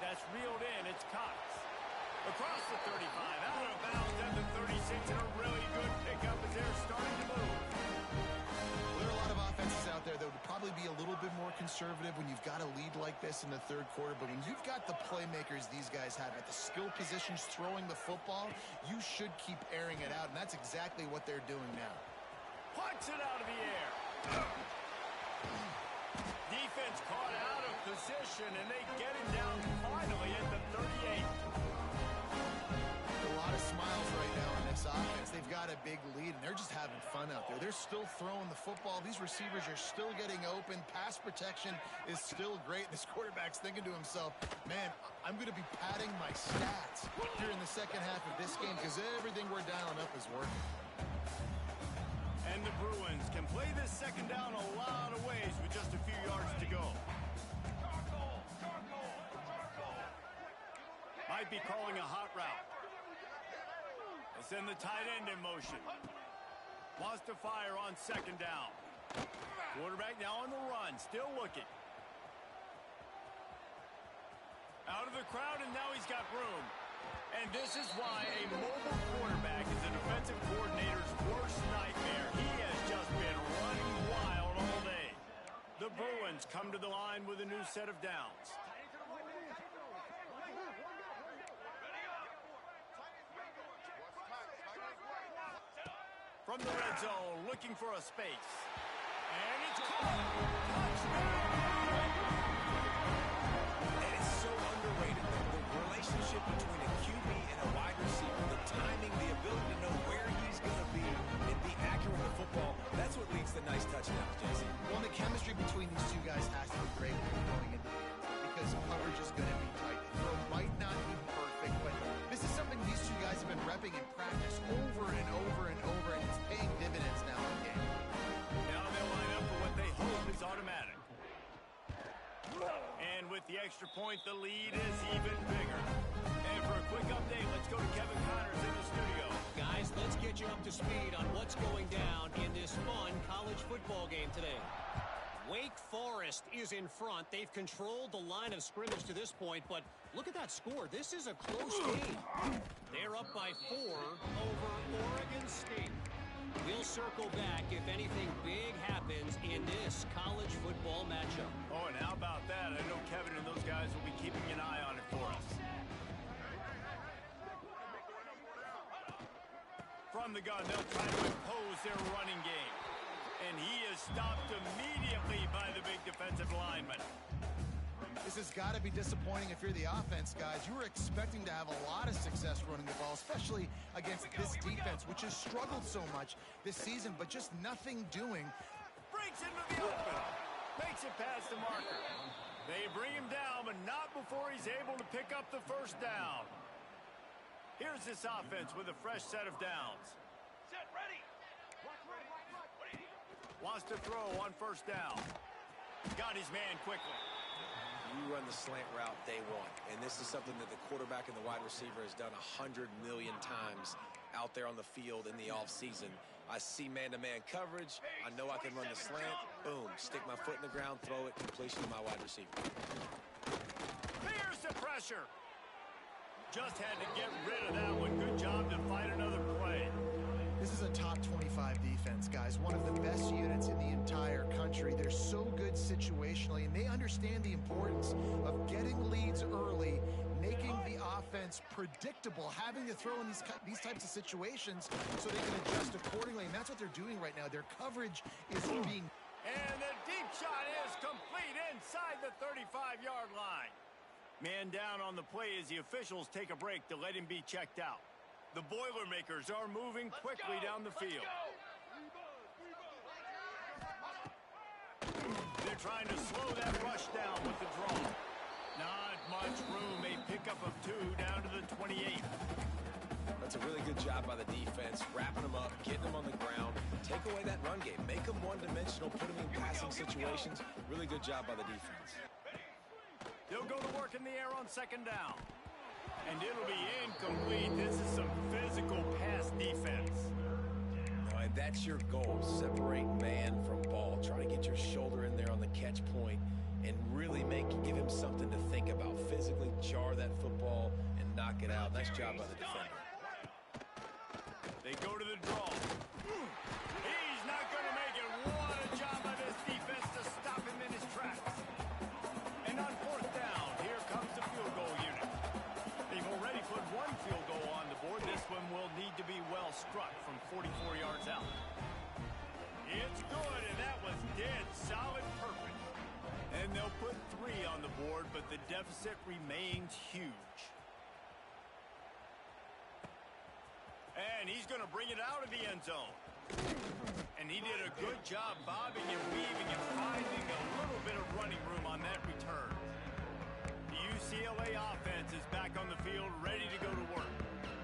S1: That's reeled in, it's Cox. Across the 35, out of bounds at the 36, and a really good pickup as they're starting to move.
S3: Well, there are a lot of offenses out there that would probably be a little bit more conservative when you've got a lead like this in the third quarter. But when you've got the playmakers these guys have at the skill positions throwing the football, you should keep airing it out. And that's exactly what they're doing now.
S1: Punts it out of the air. Defense caught out of position, and they get it down finally at the 38.
S3: A lot of smiles right now on this offense. They've got a big lead, and they're just having fun out there. They're still throwing the football. These receivers are still getting open. Pass protection is still great. This quarterback's thinking to himself, man, I'm going to be padding my stats here in the second half of this game because everything we're dialing up is working.
S1: And the Bruins can play this second down a lot of ways with just a few yards to go. Might be calling a hot route. They send the tight end in motion. Wants to fire on second down. Quarterback now on the run, still looking. Out of the crowd, and now he's got room. And this is why a mobile quarterback is a defensive coordinator's worst nightmare. He has just been running wild all day. The Bruins come to the line with a new set of downs. From the red zone, looking for a space. And it's caught.
S2: And it's so underrated. The relationship between a QB and a wide receiver, the timing, the ability to know where he's going to be and be accurate with the football, that's what leads to nice touchdowns, Jesse.
S3: Well, the chemistry between these two guys has to be great when you're going into because coverage is going to be tight. The throw might not be perfect, but this is something these two guys have been repping in practice over and over and over, and it's paying dividends now in the game.
S1: Now they'll line up for what they hope is automatic. And with the extra point, the lead is even bigger. And for a quick update, let's go to Kevin Connors in the studio.
S4: Guys, let's get you up to speed on what's going down in this fun college football game today. Wake Forest is in front. They've controlled the line of scrimmage to this point, but look at that score. This is a close game. They're up by 4 over Oregon State. We'll circle back if anything big happens in this college football matchup.
S1: Oh, and how about that? I know Kevin and those guys will be keeping an eye on it for us. From the gun, they'll try to impose their running game. And he is stopped immediately by the big defensive lineman.
S3: This has got to be disappointing if you're the offense, guys. You were expecting to have a lot of success running the ball, especially against this defense, which has struggled so much this season, but just nothing doing.
S1: Breaks into the open. Makes it past the marker. They bring him down, but not before he's able to pick up the first down. Here's this offense with a fresh set of downs.
S5: Set, ready.
S1: Wants to throw on first down. Got his man quickly.
S2: You run the slant route day one, and this is something that the quarterback and the wide receiver has done 100 million times out there on the field in the offseason. I see man-to-man coverage. I know I can run the slant. Boom, stick my foot in the ground, throw it, completion to my wide receiver.
S1: Here's the pressure. Just had to get rid of that one. Good job to fight another play.
S3: This is a top 25 defense, guys. One of the best units in the entire country. They're so good situationally, and they understand the importance of getting leads early, making the offense predictable, having to throw in these types of situations so they can adjust accordingly. And that's what they're doing right now. Their coverage is being...
S1: And the deep shot is complete inside the 35-yard line. Man down on the play as the officials take a break to let him be checked out. The Boilermakers are moving quickly down the field. They're trying to slow that rush down with the draw. Not much room. A pickup of 2 down to the 28.
S2: That's a really good job by the defense, wrapping them up, getting them on the ground. Take away that run game. Make them one-dimensional, put them in passing situations. Really good job by the defense.
S1: They'll go to work in the air on second down. And it'll be incomplete. This is some physical pass defense.
S2: And that's your goal. Separate man from ball. Try to get your shoulder in there on the catch point and really give him something to think about. Physically jar that football and knock it out. Nice job by the defender.
S1: They go to the draw. He's not going to make it. What a job by this defense to stop him in his tracks. And on fourth down, here comes the field goal unit. They've already put 1 field goal on the board. This one will need to be well struck from 44 yards out. It's good, and that was dead solid perfect. And they'll put 3 on the board, but the deficit remains huge. And he's going to bring it out of the end zone. And he did a good job bobbing and weaving and finding a little bit of running room on that return. The UCLA offense is back on the field, ready to go to work.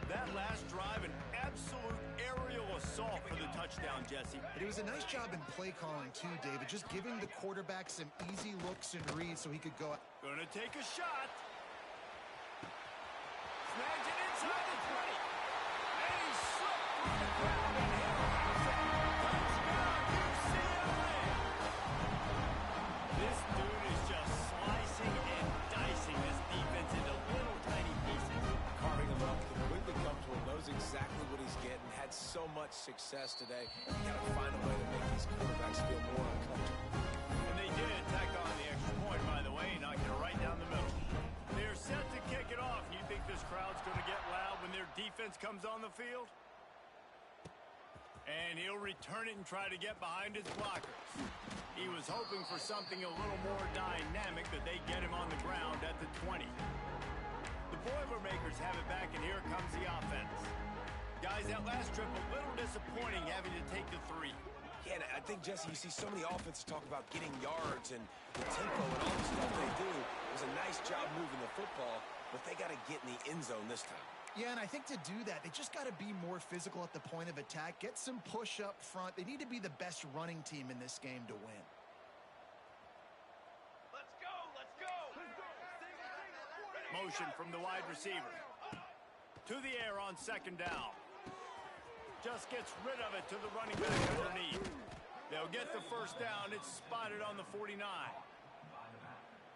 S1: That last drive, an absolute aerial assault for the touchdown, Jesse.
S3: But it was a nice job in play calling, too, David. Just giving the quarterback some easy looks and reads so he could go...
S1: Gonna take a shot. Snags it inside the 20. And he slipped through the crowd and hit a touchdown, UCLA. This dude is just slicing and dicing this defense into little tiny pieces.
S2: Carving him up, completely comfortable, knows exactly what he's getting, had so much success today. You got to find a way to make these quarterbacks feel more uncomfortable.
S1: And they did tack on the extra point, by the way, knocking it right down the middle. They're set to kick it off. You think this crowd's going to get loud when their defense comes on the field? And he'll return it and try to get behind his blockers. He was hoping for something a little more dynamic, that they get him on the ground at the 20. The Boilermakers have it back, and here comes the offense. Guys, that last trip, a little disappointing having to take the 3.
S2: Yeah, and I think, Jesse, you see so many offenses talk about getting yards and the tempo and all the stuff they do. It was a nice job moving the football, but they got to get in the end zone this time.
S3: Yeah, and I think to do that, they just got to be more physical at the point of attack, get some push up front. They need to be the best running team in this game to win.
S5: Let's go, let's go.
S1: Motion from the wide receiver. To the air on second down. Just gets rid of it to the running back underneath. They'll get the first down. It's spotted on the 49.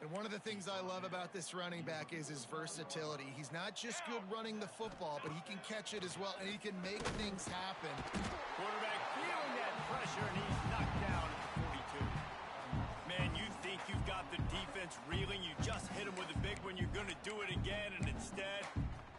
S3: And one of the things I love about this running back is his versatility. He's not just good running the football, but he can catch it as well, and he can make things happen.
S1: Quarterback feeling that pressure, and he's knocked down at the 42. Man, you think you've got the defense reeling. You just hit him with a big one. You're going to do it again, and instead,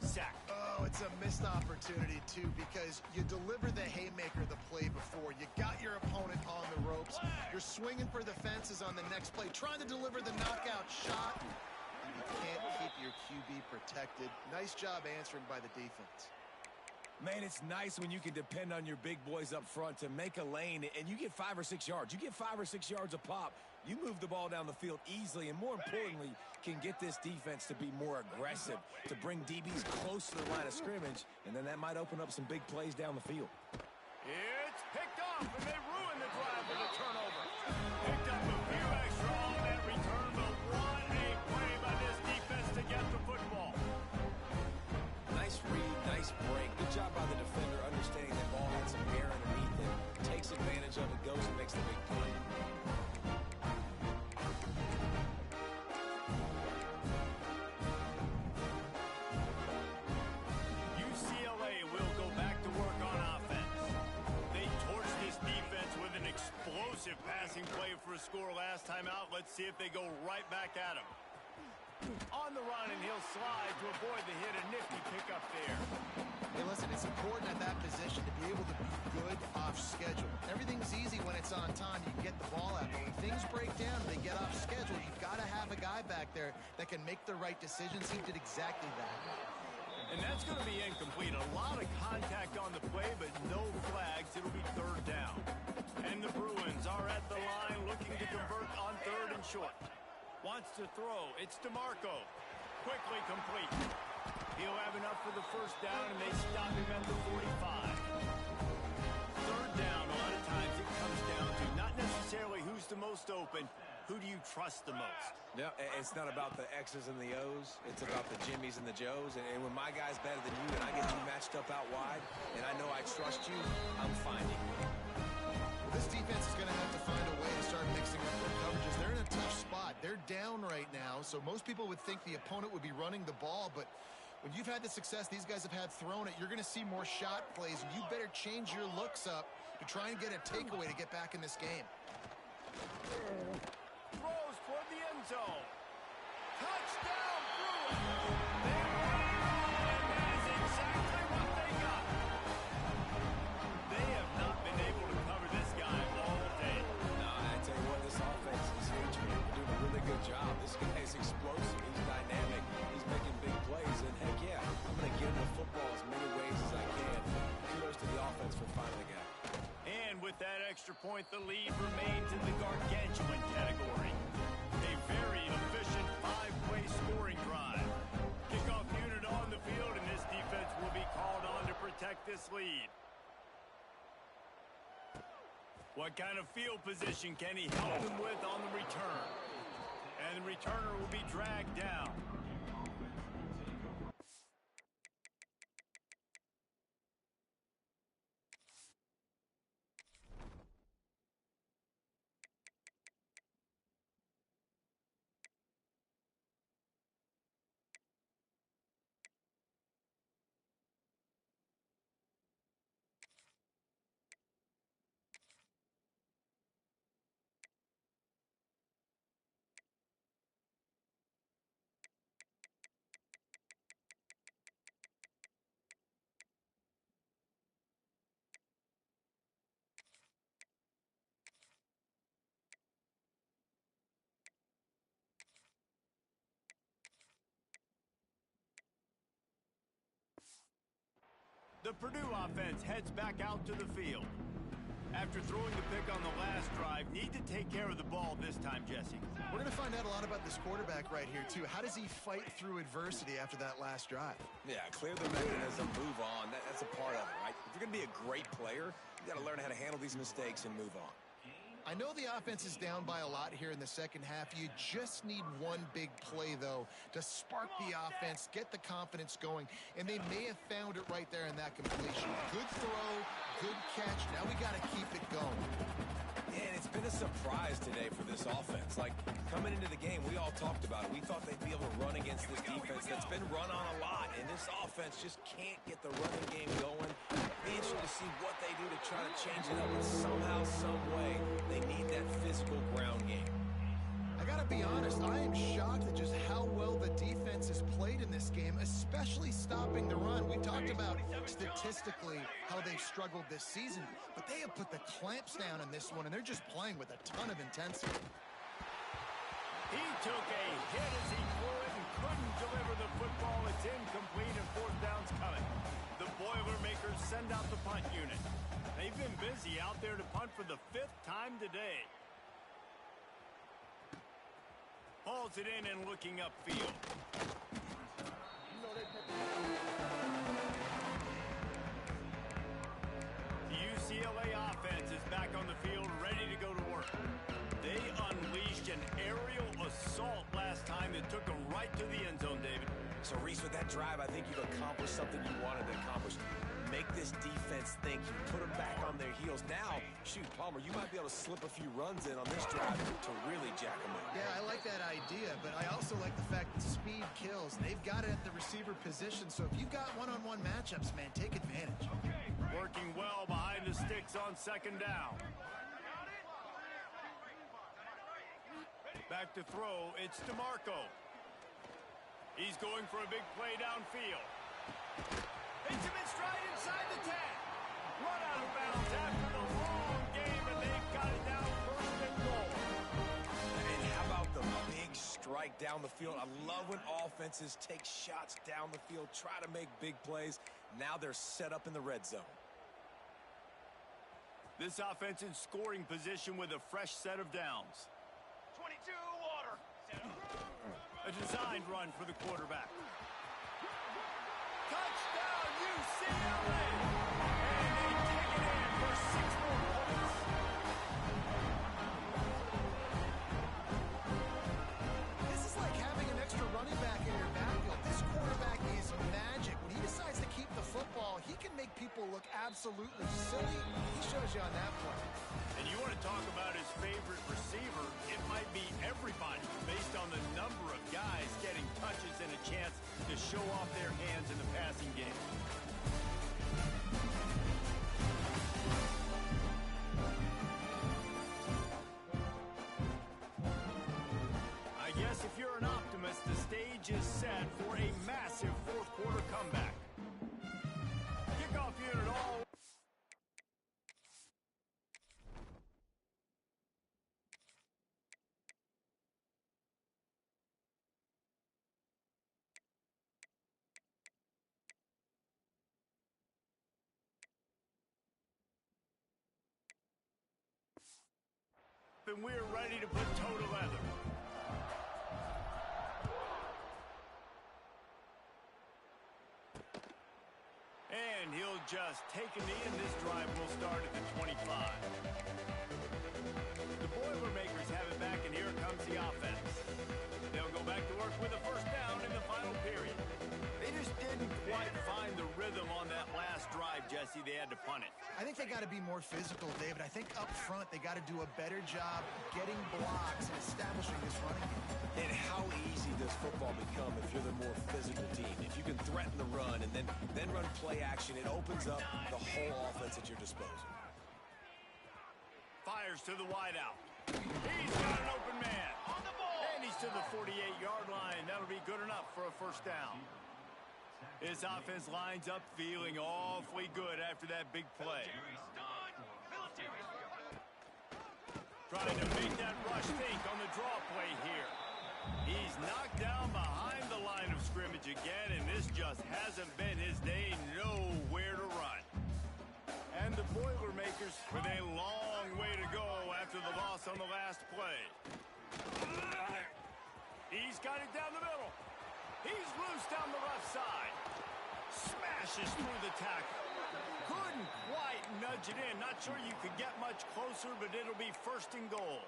S1: sack.
S3: Oh, it's a missed opportunity, too, because you deliver the haymaker the play before. You got your opponent on the ropes. You're swinging for the fences on the next play, trying to deliver the knockout shot. And you can't keep your QB protected. Nice job answering by the defense.
S2: Man, it's nice when you can depend on your big boys up front to make a lane, and you get 5 or 6 yards. You get 5 or 6 yards a pop. You move the ball down the field easily, and more importantly, can get this defense to be more aggressive, to bring DBs close to the line of scrimmage, and then that might open up some big plays down the field.
S1: It's picked off, and they ruin the drive with a turnover. Picked up a few extra on that return, but what a play by this defense to get the football.
S2: Nice read, nice break. Good job by the defender understanding that ball had some air underneath it. Takes advantage of it, goes and makes the big play.
S1: UCLA will go back to work on offense. They torched this defense with an explosive passing play for a score last time out. Let's see if they go right back at him. On the run, and he'll slide to avoid the hit. A nifty pickup there.
S3: Hey, listen, it's important at that position to be able to be good off schedule. Everything's easy when it's on time. You can get the ball out. But when things break down and they get off schedule, you've got to have a guy back there that can make the right decisions. He did exactly that.
S1: And that's going to be incomplete. A lot of contact on the play, but no flags. It'll be third down. And the Bruins are at the line looking to convert on third and short. Wants to throw. It's DeMarco. Quickly complete. He'll have enough for the first down, and they stop him at the 45. Third down, a lot of times it comes down to not necessarily who's the most open, who do you trust the most?
S2: No, it's not about the X's and the O's. It's about the Jimmys and the Joes. And when my guy's better than you and I get you matched up out wide, and I know I trust you, I'm finding you.
S3: This defense is going to have to find a way to start mixing up their coverages. They're in a tough spot. They're down right now, so most people would think the opponent would be running the ball, but when you've had the success these guys have had throwing it, you're going to see more shot plays, and you better change your looks up to try and get a takeaway to get back in this game.
S1: Throws toward the end zone. Touchdown, Bruins! They win, and that is exactly what they got. They have not been able to cover this guy all day.
S2: No, I tell you what, this offense is featuring. They're doing a really good job. This guy is explosive. He's dynamic. He's making big plays. And heck yeah, I'm going to get him the football as many ways as I can. Kudos to the offense for finding the guy.
S1: And with that extra point, the lead remains in the gargantuan category. A very efficient 5-play scoring drive. Kickoff unit on the field, and this defense will be called on to protect this lead. What kind of field position can he help them with on the return? And the returner will be dragged down. The Purdue offense heads back out to the field. After throwing the pick on the last drive, need to take care of the ball this time, Jesse.
S3: We're going to find out a lot about this quarterback right here, too. How does he fight through adversity after that last drive?
S2: Yeah, clear the mechanism, move on. That's a part of it, right? If you're going to be a great player, you got to learn how to handle these mistakes and move on.
S3: I know the offense is down by a lot here in the second half. You just need one big play, though, to spark the offense, get the confidence going, and they may have found it right there in that completion. Good throw, good catch. Now we got to keep it going.
S2: Yeah, and it's been a surprise today for this offense. Like, coming into the game, we all talked about it. We thought they'd be able to run against this defense that's been run on a lot, and this offense just can't get the running game going. Be interesting to see what they do to try to change it up, but somehow, some way, they need that physical ground game.
S3: I got to be honest, I am shocked at just how well the defense has played in this game, especially stopping the run. We talked about statistically how they've struggled this season, but they have put the clamps down in this one, and they're just playing with a ton of intensity.
S1: He took a hit as he threw it and couldn't deliver the football. It's incomplete and fourth down's coming. The Boilermakers send out the punt unit. They've been busy out there to punt for the 5th time today. Hauls it in and looking upfield. The UCLA offense is back on the field, ready to go to work. They unleashed an aerial assault last time that took them right to the end zone, David.
S2: So, Reese, with that drive, I think you've accomplished something you wanted to accomplish. Make this defense think. You put them back on their heels. Now, shoot, Palmer, you might be able to slip a few runs in on this drive to really jack them in.
S3: Yeah, I like that idea, but I also like the fact that speed kills. They've got it at the receiver position, so if you've got one-on-one matchups, man, take advantage.
S1: Working well behind the sticks on second down. Back to throw, it's DeMarco. He's going for a big play downfield. Hits him in stride inside the 10. Run out of bounds after the long game, and they've got it down first and goal.
S2: And how about the big strike down the field? I love when offenses take shots down the field, try to make big plays. Now they're set up in the red zone.
S1: This offense in scoring position with a fresh set of downs.
S5: 22 water.
S1: A designed run for the quarterback. Touchdown, UCLA! And they take it in for 6 more points.
S3: This is like having an extra running back in your backfield. This quarterback is magic. When he decides to keep the football, he can make people look absolutely silly. He shows you on that play.
S1: And you want to talk about his favorite receiver, it might be everybody based on the number of guys getting touches and a chance to show off their hands in the passing game. I guess if you're an optimist, the stage is set for a massive fourth quarter comeback. Kickoff unit all. And we're ready to put toe to leather. And he'll just take a knee, and this drive will start at the 25. The Boilermakers have it back, and here comes the offense. They'll go back to work with a first down in the final period. They just didn't quite find the rhythm on that last drive, Jesse. They had to punt it.
S3: I think they got to be more physical, David. I think up front they got to do a better job getting blocks and establishing this running game.
S2: And how easy does football become if you're the more physical team? If you can threaten the run and then run play action, it opens up the whole offense at your disposal.
S1: Fires to the wideout. He's got an open man.
S5: On the ball.
S1: And he's to the 48-yard line. That'll be good enough for a first down. His offense lines up feeling awfully good after that big play. Trying to make that rush think on the draw play here. He's knocked down behind the line of scrimmage again, and this just hasn't been his day. Nowhere to run. And the Boilermakers with a long way to go after the loss on the last play. He's got it down the middle. He's loose down the left side. Smashes through the tackle. Couldn't quite nudge it in. Not sure you could get much closer, but it'll be first and goal.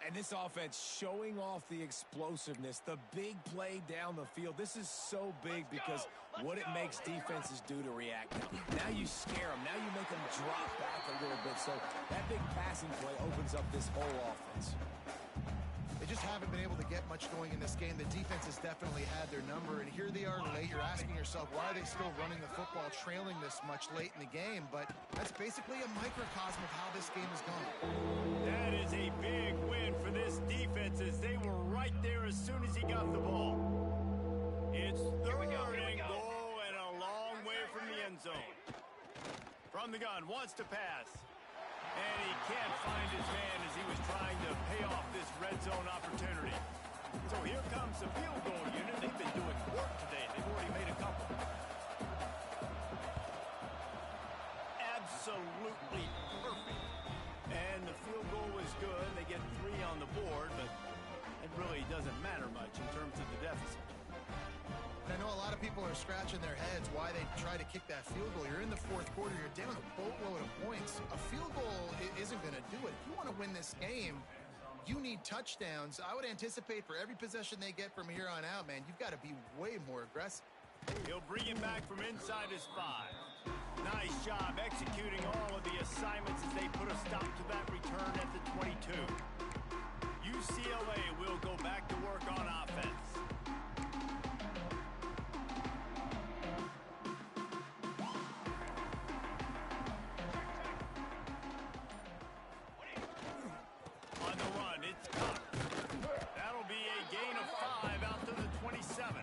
S2: And this offense showing off the explosiveness, the big play down the field. This is so big because what it makes defenses do to react now. Now you scare them. Now you make them drop back a little bit. So that big passing play opens up this whole offense.
S3: They just haven't been able to get much going in this game. The defense has definitely had their number, and here they are late. You're asking yourself, why are they still running the football, trailing this much late in the game? But that's basically a microcosm of how this game is going.
S1: That is a big win for this defense as they were right there as soon as he got the ball. It's third From the gun, wants to pass. And he can't find his man as he was trying to pay off this red zone opportunity. So here comes the field goal unit. They've been doing work today. They've already made a couple. Absolutely perfect. And the field goal was good. They get 3 on the board, but it really doesn't matter much in terms of the deficit.
S3: I know a lot of people are scratching their heads why they try to kick that field goal. You're in the fourth quarter. You're down a boatload of points. A field goal isn't going to do it. If you want to win this game, you need touchdowns. I would anticipate for every possession they get from here on out, man, you've got to be way more aggressive.
S1: He'll bring it back from inside his 5. Nice job executing all of the assignments as they put a stop to that return at the 22. UCLA will go back to work on offense. On the run, it's Cook. That'll be a gain of 5 out to the 27.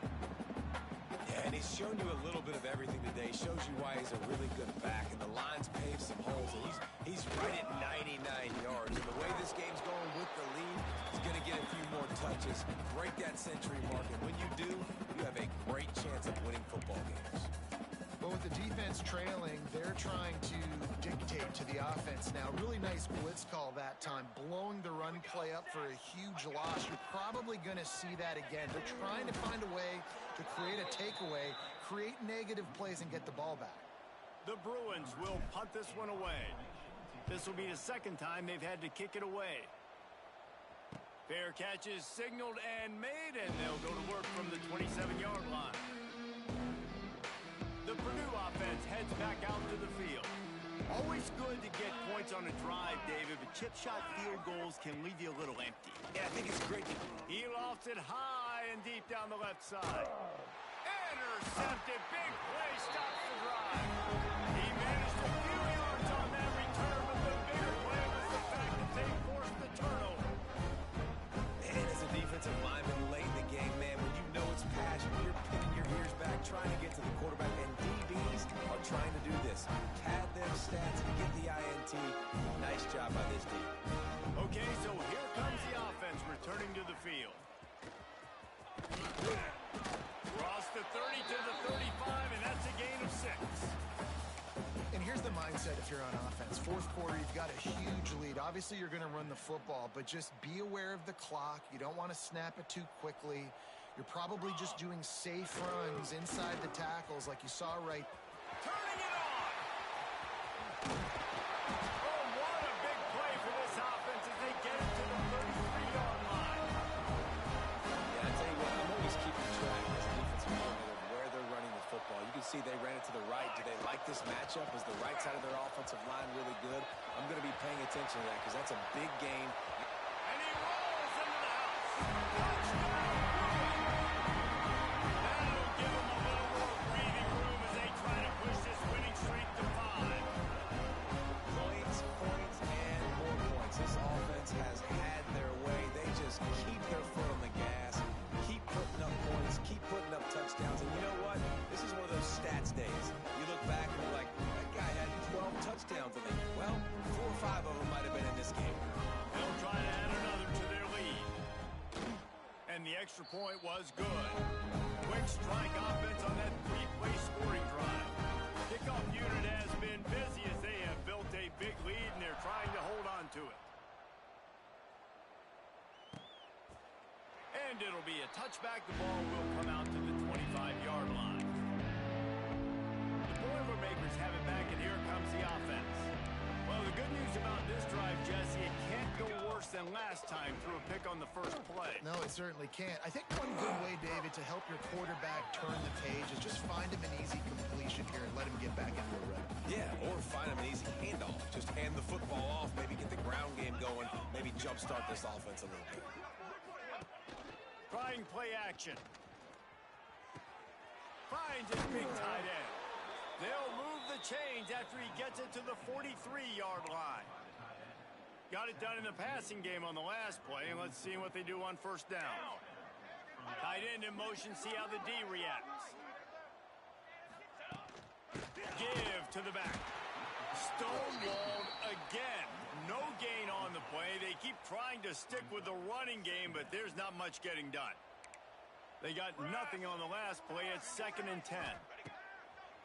S2: Yeah, and he's shown you a little bit of everything today. Shows you why he's a really good back, and the line's paved some holes, and he's right at 99 yards. And the way this game's going with the lead, he's going to get a few more touches, break that century mark, and when you do, you have a great chance of winning football games.
S3: But with the defense trailing, they're trying to dictate to the offense now. Really nice blitz call that time, blowing the run play up for a huge loss. You're probably going to see that again. They're trying to find a way to create a takeaway, create negative plays, and get the ball back.
S1: The Bruins will punt this one away. This will be the second time they've had to kick it away. Fair catch is signaled and made, and they'll go to work from the 27-yard line. The Purdue offense heads back out to the field. Always good to get points on a drive, David, but chip shot field goals can leave you a little empty.
S2: Yeah, I think it's great.
S1: He lofts it high and deep down the left side. Intercepted. Big play stops the drive. He managed a few yards on that return, but the bigger play was the fact that they forced the turnover.
S2: And as a defensive lineman late in the game, man, when you know it's passion, you're pinning your ears back, trying to get to the quarterback, and DBs are trying to do this. Pad them stats and get the INT. Nice job by this team.
S1: Okay, so here comes the offense returning to the field. Cross the 30 to the 35, and that's a gain of 6.
S3: And here's the mindset if you're on offense. Fourth quarter, you've got a huge lead. Obviously, you're going to run the football, but just be aware of the clock. You don't want to snap it too quickly. You're probably just doing safe runs inside the tackles like you saw right.
S1: Turning it on! Oh, what a big play for this offense as they get it to the 33-yard line.
S2: Yeah, I tell you what, I'm always keeping track as a defensive coordinator of where they're running the football. You can see they ran it to the right. Do they like this matchup? Is the right side of their offensive line really good? I'm going to be paying attention to that because that's a big game.
S1: And he rolls into the house. Touchdown! That'll give them a little more breathing room as they try to push this winning streak to 5.
S2: Points, and more points. This offense has had their way. They just keep their foot on the gas, keep putting up points, keep putting up touchdowns. And you know what? This is one of those stats days. You look back and you're like, that guy had 12 touchdowns. I think, well, 4 or 5 of them might have been in this game.
S1: They'll try to add another to their lead. And the extra point was good. Quick strike offense on that 3-play scoring drive. Kickoff unit has been busy as they have built a big lead, and they're trying to hold on to it. And it'll be a touchback. The ball will come out to the 25-yard line. The Boilermakers have it back, and here comes the offense. Well, the good news about this drive, Jesse, it can't go worse than last time through a pick on the first play.
S3: No, it certainly can't. I think one good way, David, to help your quarterback turn the page is just find him an easy completion here and let him get back into a rhythm.
S2: Yeah, or find him an easy handoff. Just hand the football off, maybe get the ground game going, maybe jumpstart this offense a little bit.
S1: Trying play action. Finds his big tight end. They'll move the chains after he gets it to the 43-yard line. Got it done in the passing game on the last play, and let's see what they do on first down. Tight end in motion, see how the D reacts. Give to the back. Stonewalled again. No gain on the play. They keep trying to stick with the running game, but there's not much getting done. They got nothing on the last play. It's 2nd and 10.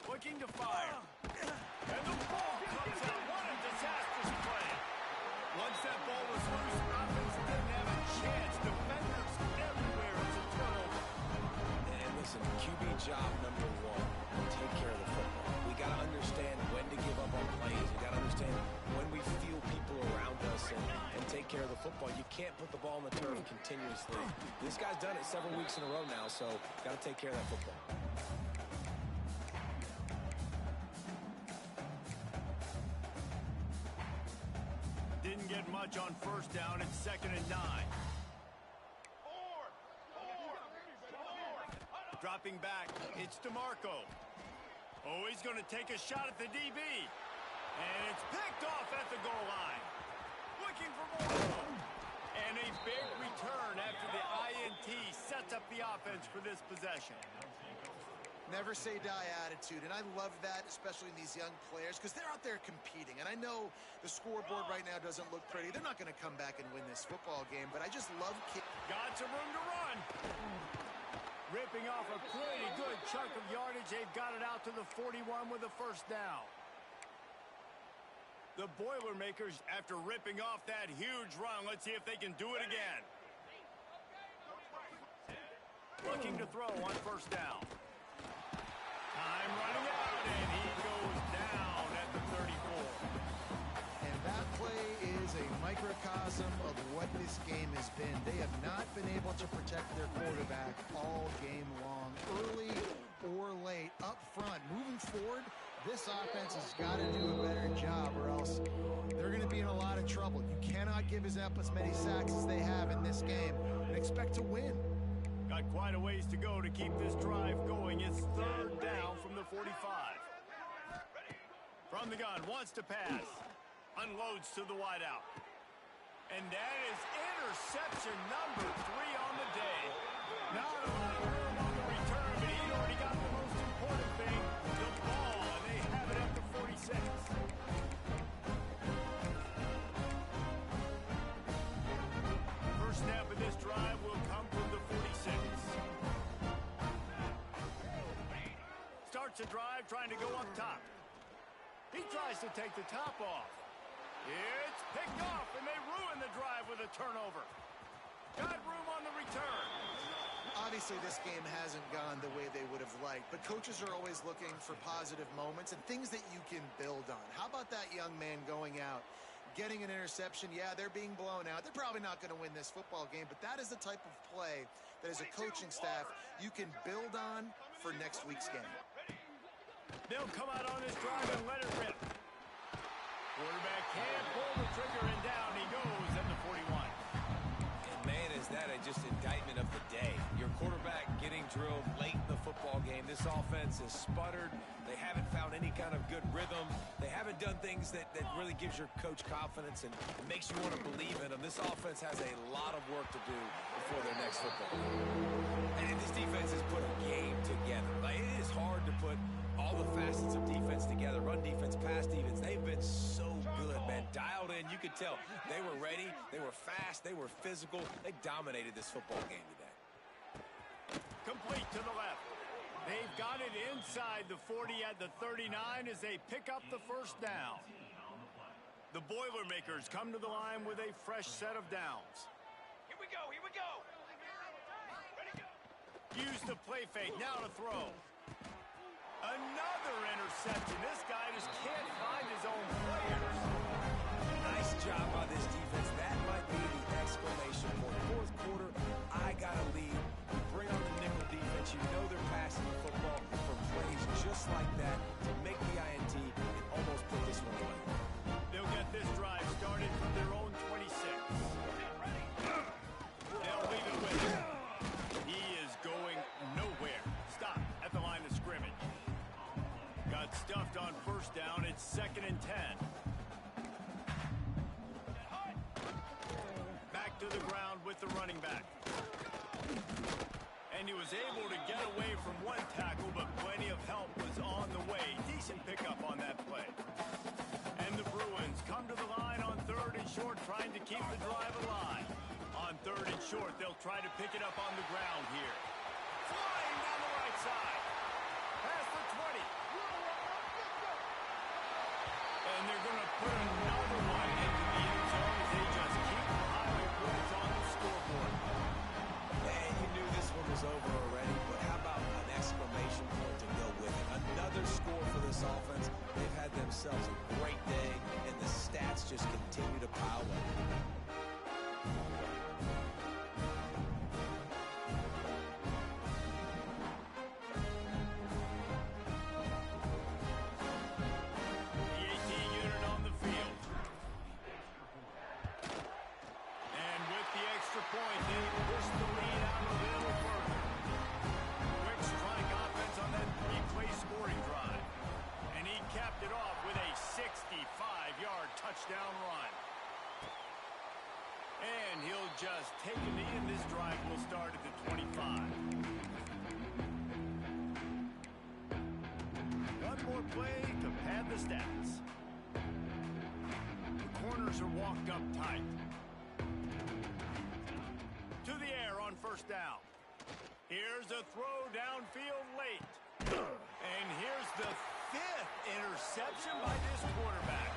S1: Looking to fire. And the ball comes out. What a disastrous play. Once that ball was loose, offense didn't have a chance. Defenders everywhere. It's a turnover.
S2: And listen, QB job number 1, take care of the football. We got to understand when to give up on plays. We got to understand when we feel people around us and take care of the football. You can't put the ball on the turf continuously. This guy's done it several weeks in a row now, so got to take care of that football.
S1: Didn't get much on 1st down. It's 2nd and 9. Dropping back, it's DeMarco. Oh, he's going to take a shot at the DB. And it's picked off at the goal line. Looking for more. And a big return after the INT sets up the offense for this possession.
S3: Never say die attitude, and I love that, especially in these young players, because they're out there competing. And I know the scoreboard right now doesn't look pretty. They're not going to come back and win this football game, but I just love
S1: got some room to run. Ripping off a pretty good chunk of yardage. They've got it out to the 41 with a 1st down. The Boilermakers, after ripping off that huge run, let's see if they can do it again. Looking to throw on 1st down. Time running out, and he goes down at the 34.
S3: And that play is a microcosm of what this game has been. They have not been able to protect their quarterback all game long, early or late, up front. Moving forward, this offense has got to do a better job, or else they're going to be in a lot of trouble. You cannot give us up as many sacks as they have in this game and expect to win.
S1: Got quite a ways to go to keep this drive going. It's 3rd down from the 45. From the gun, wants to pass. Unloads to the wideout. And that is interception number 3 on the day. Not a lot of room on the return, but he already got the most important thing, the ball, and they have it at the 46. First snap of this drive will come from the 46. Starts a drive trying to go up top. He tries to take the top off. It's picked off, and they ruin the drive with a turnover. Got room on the return.
S3: Obviously, this game hasn't gone the way they would have liked, but coaches are always looking for positive moments and things that you can build on. How about that young man going out, getting an interception? Yeah, they're being blown out. They're probably not going to win this football game, but that is the type of play that as a coaching staff you can build on for next week's game.
S1: They'll come out on this drive and let it rip. Quarterback can't pull the trigger, and down he goes at the 41.
S2: And man, is that just indictment of the day. Your quarterback getting drilled late in the football game. This offense has sputtered. They haven't found any kind of good rhythm. They haven't done things that really gives your coach confidence and makes you want to believe in them. This offense has a lot of work to do before their next football game. And this defense has put a game together. Like, it is hard to put all the facets of defense together. Run defense, pass defense. They've been so good, man. Dialed in. You could tell they were ready. They were fast. They were physical. They dominated this football game today.
S1: Complete to the left. They've got it inside the 40 at the 39 as they pick up the 1st down. The Boilermakers come to the line with a fresh set of downs.
S5: Here we go, here we go. Ready, go.
S1: Use the play fake, now to throw. Another interception. This guy just can't find his own players.
S2: Nice job by this defense. That might be the exclamation point. 4th quarter, I got a lead. You bring on the nickel defense. You know they're passing the football for plays just like that to make the INT and almost put this one away.
S1: They'll get this drive started from their own 26. They'll leave it with him. He is going nowhere. Stop at the line of scrimmage. Got stuffed on 1st down. It's 2nd and 10. Back to the ground with the running back. And he was able to get away from one tackle, but plenty of help was on the way. Decent pickup on that play. short, trying to keep the drive alive. On 3rd and short, they'll try to pick it up on the ground here. Flying down the right side. Pass for 20. And they're going to put another one into the end zone as they just keep piling points on the scoreboard.
S2: And you knew this one was over already, but how about an exclamation point to go with it? Another score for this offense. They've had themselves a great day, and the stats just continue to pile up.
S1: Point, they push the lead out a little further. Quick strike offense on that 3-play scoring drive. And he capped it off with a 65-yard touchdown run. And he'll just take a knee, and this drive will start at the 25. One more play to pad the stats. The corners are walked up tight. To the air on 1st down. Here's a throw downfield late. And here's the 5th interception by this quarterback.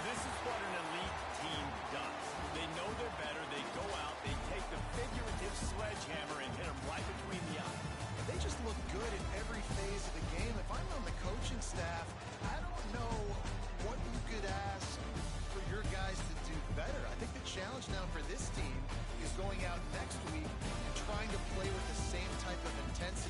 S1: This is what an elite team does. They know they're better. They go out. They take the figurative sledgehammer and hit them right between the eyes.
S3: They just look good in every phase of the game. If I'm on the coaching staff, I don't know what you could ask for your guys to do better. I think the challenge now for this team is going out next week and trying to play with the same type of intensity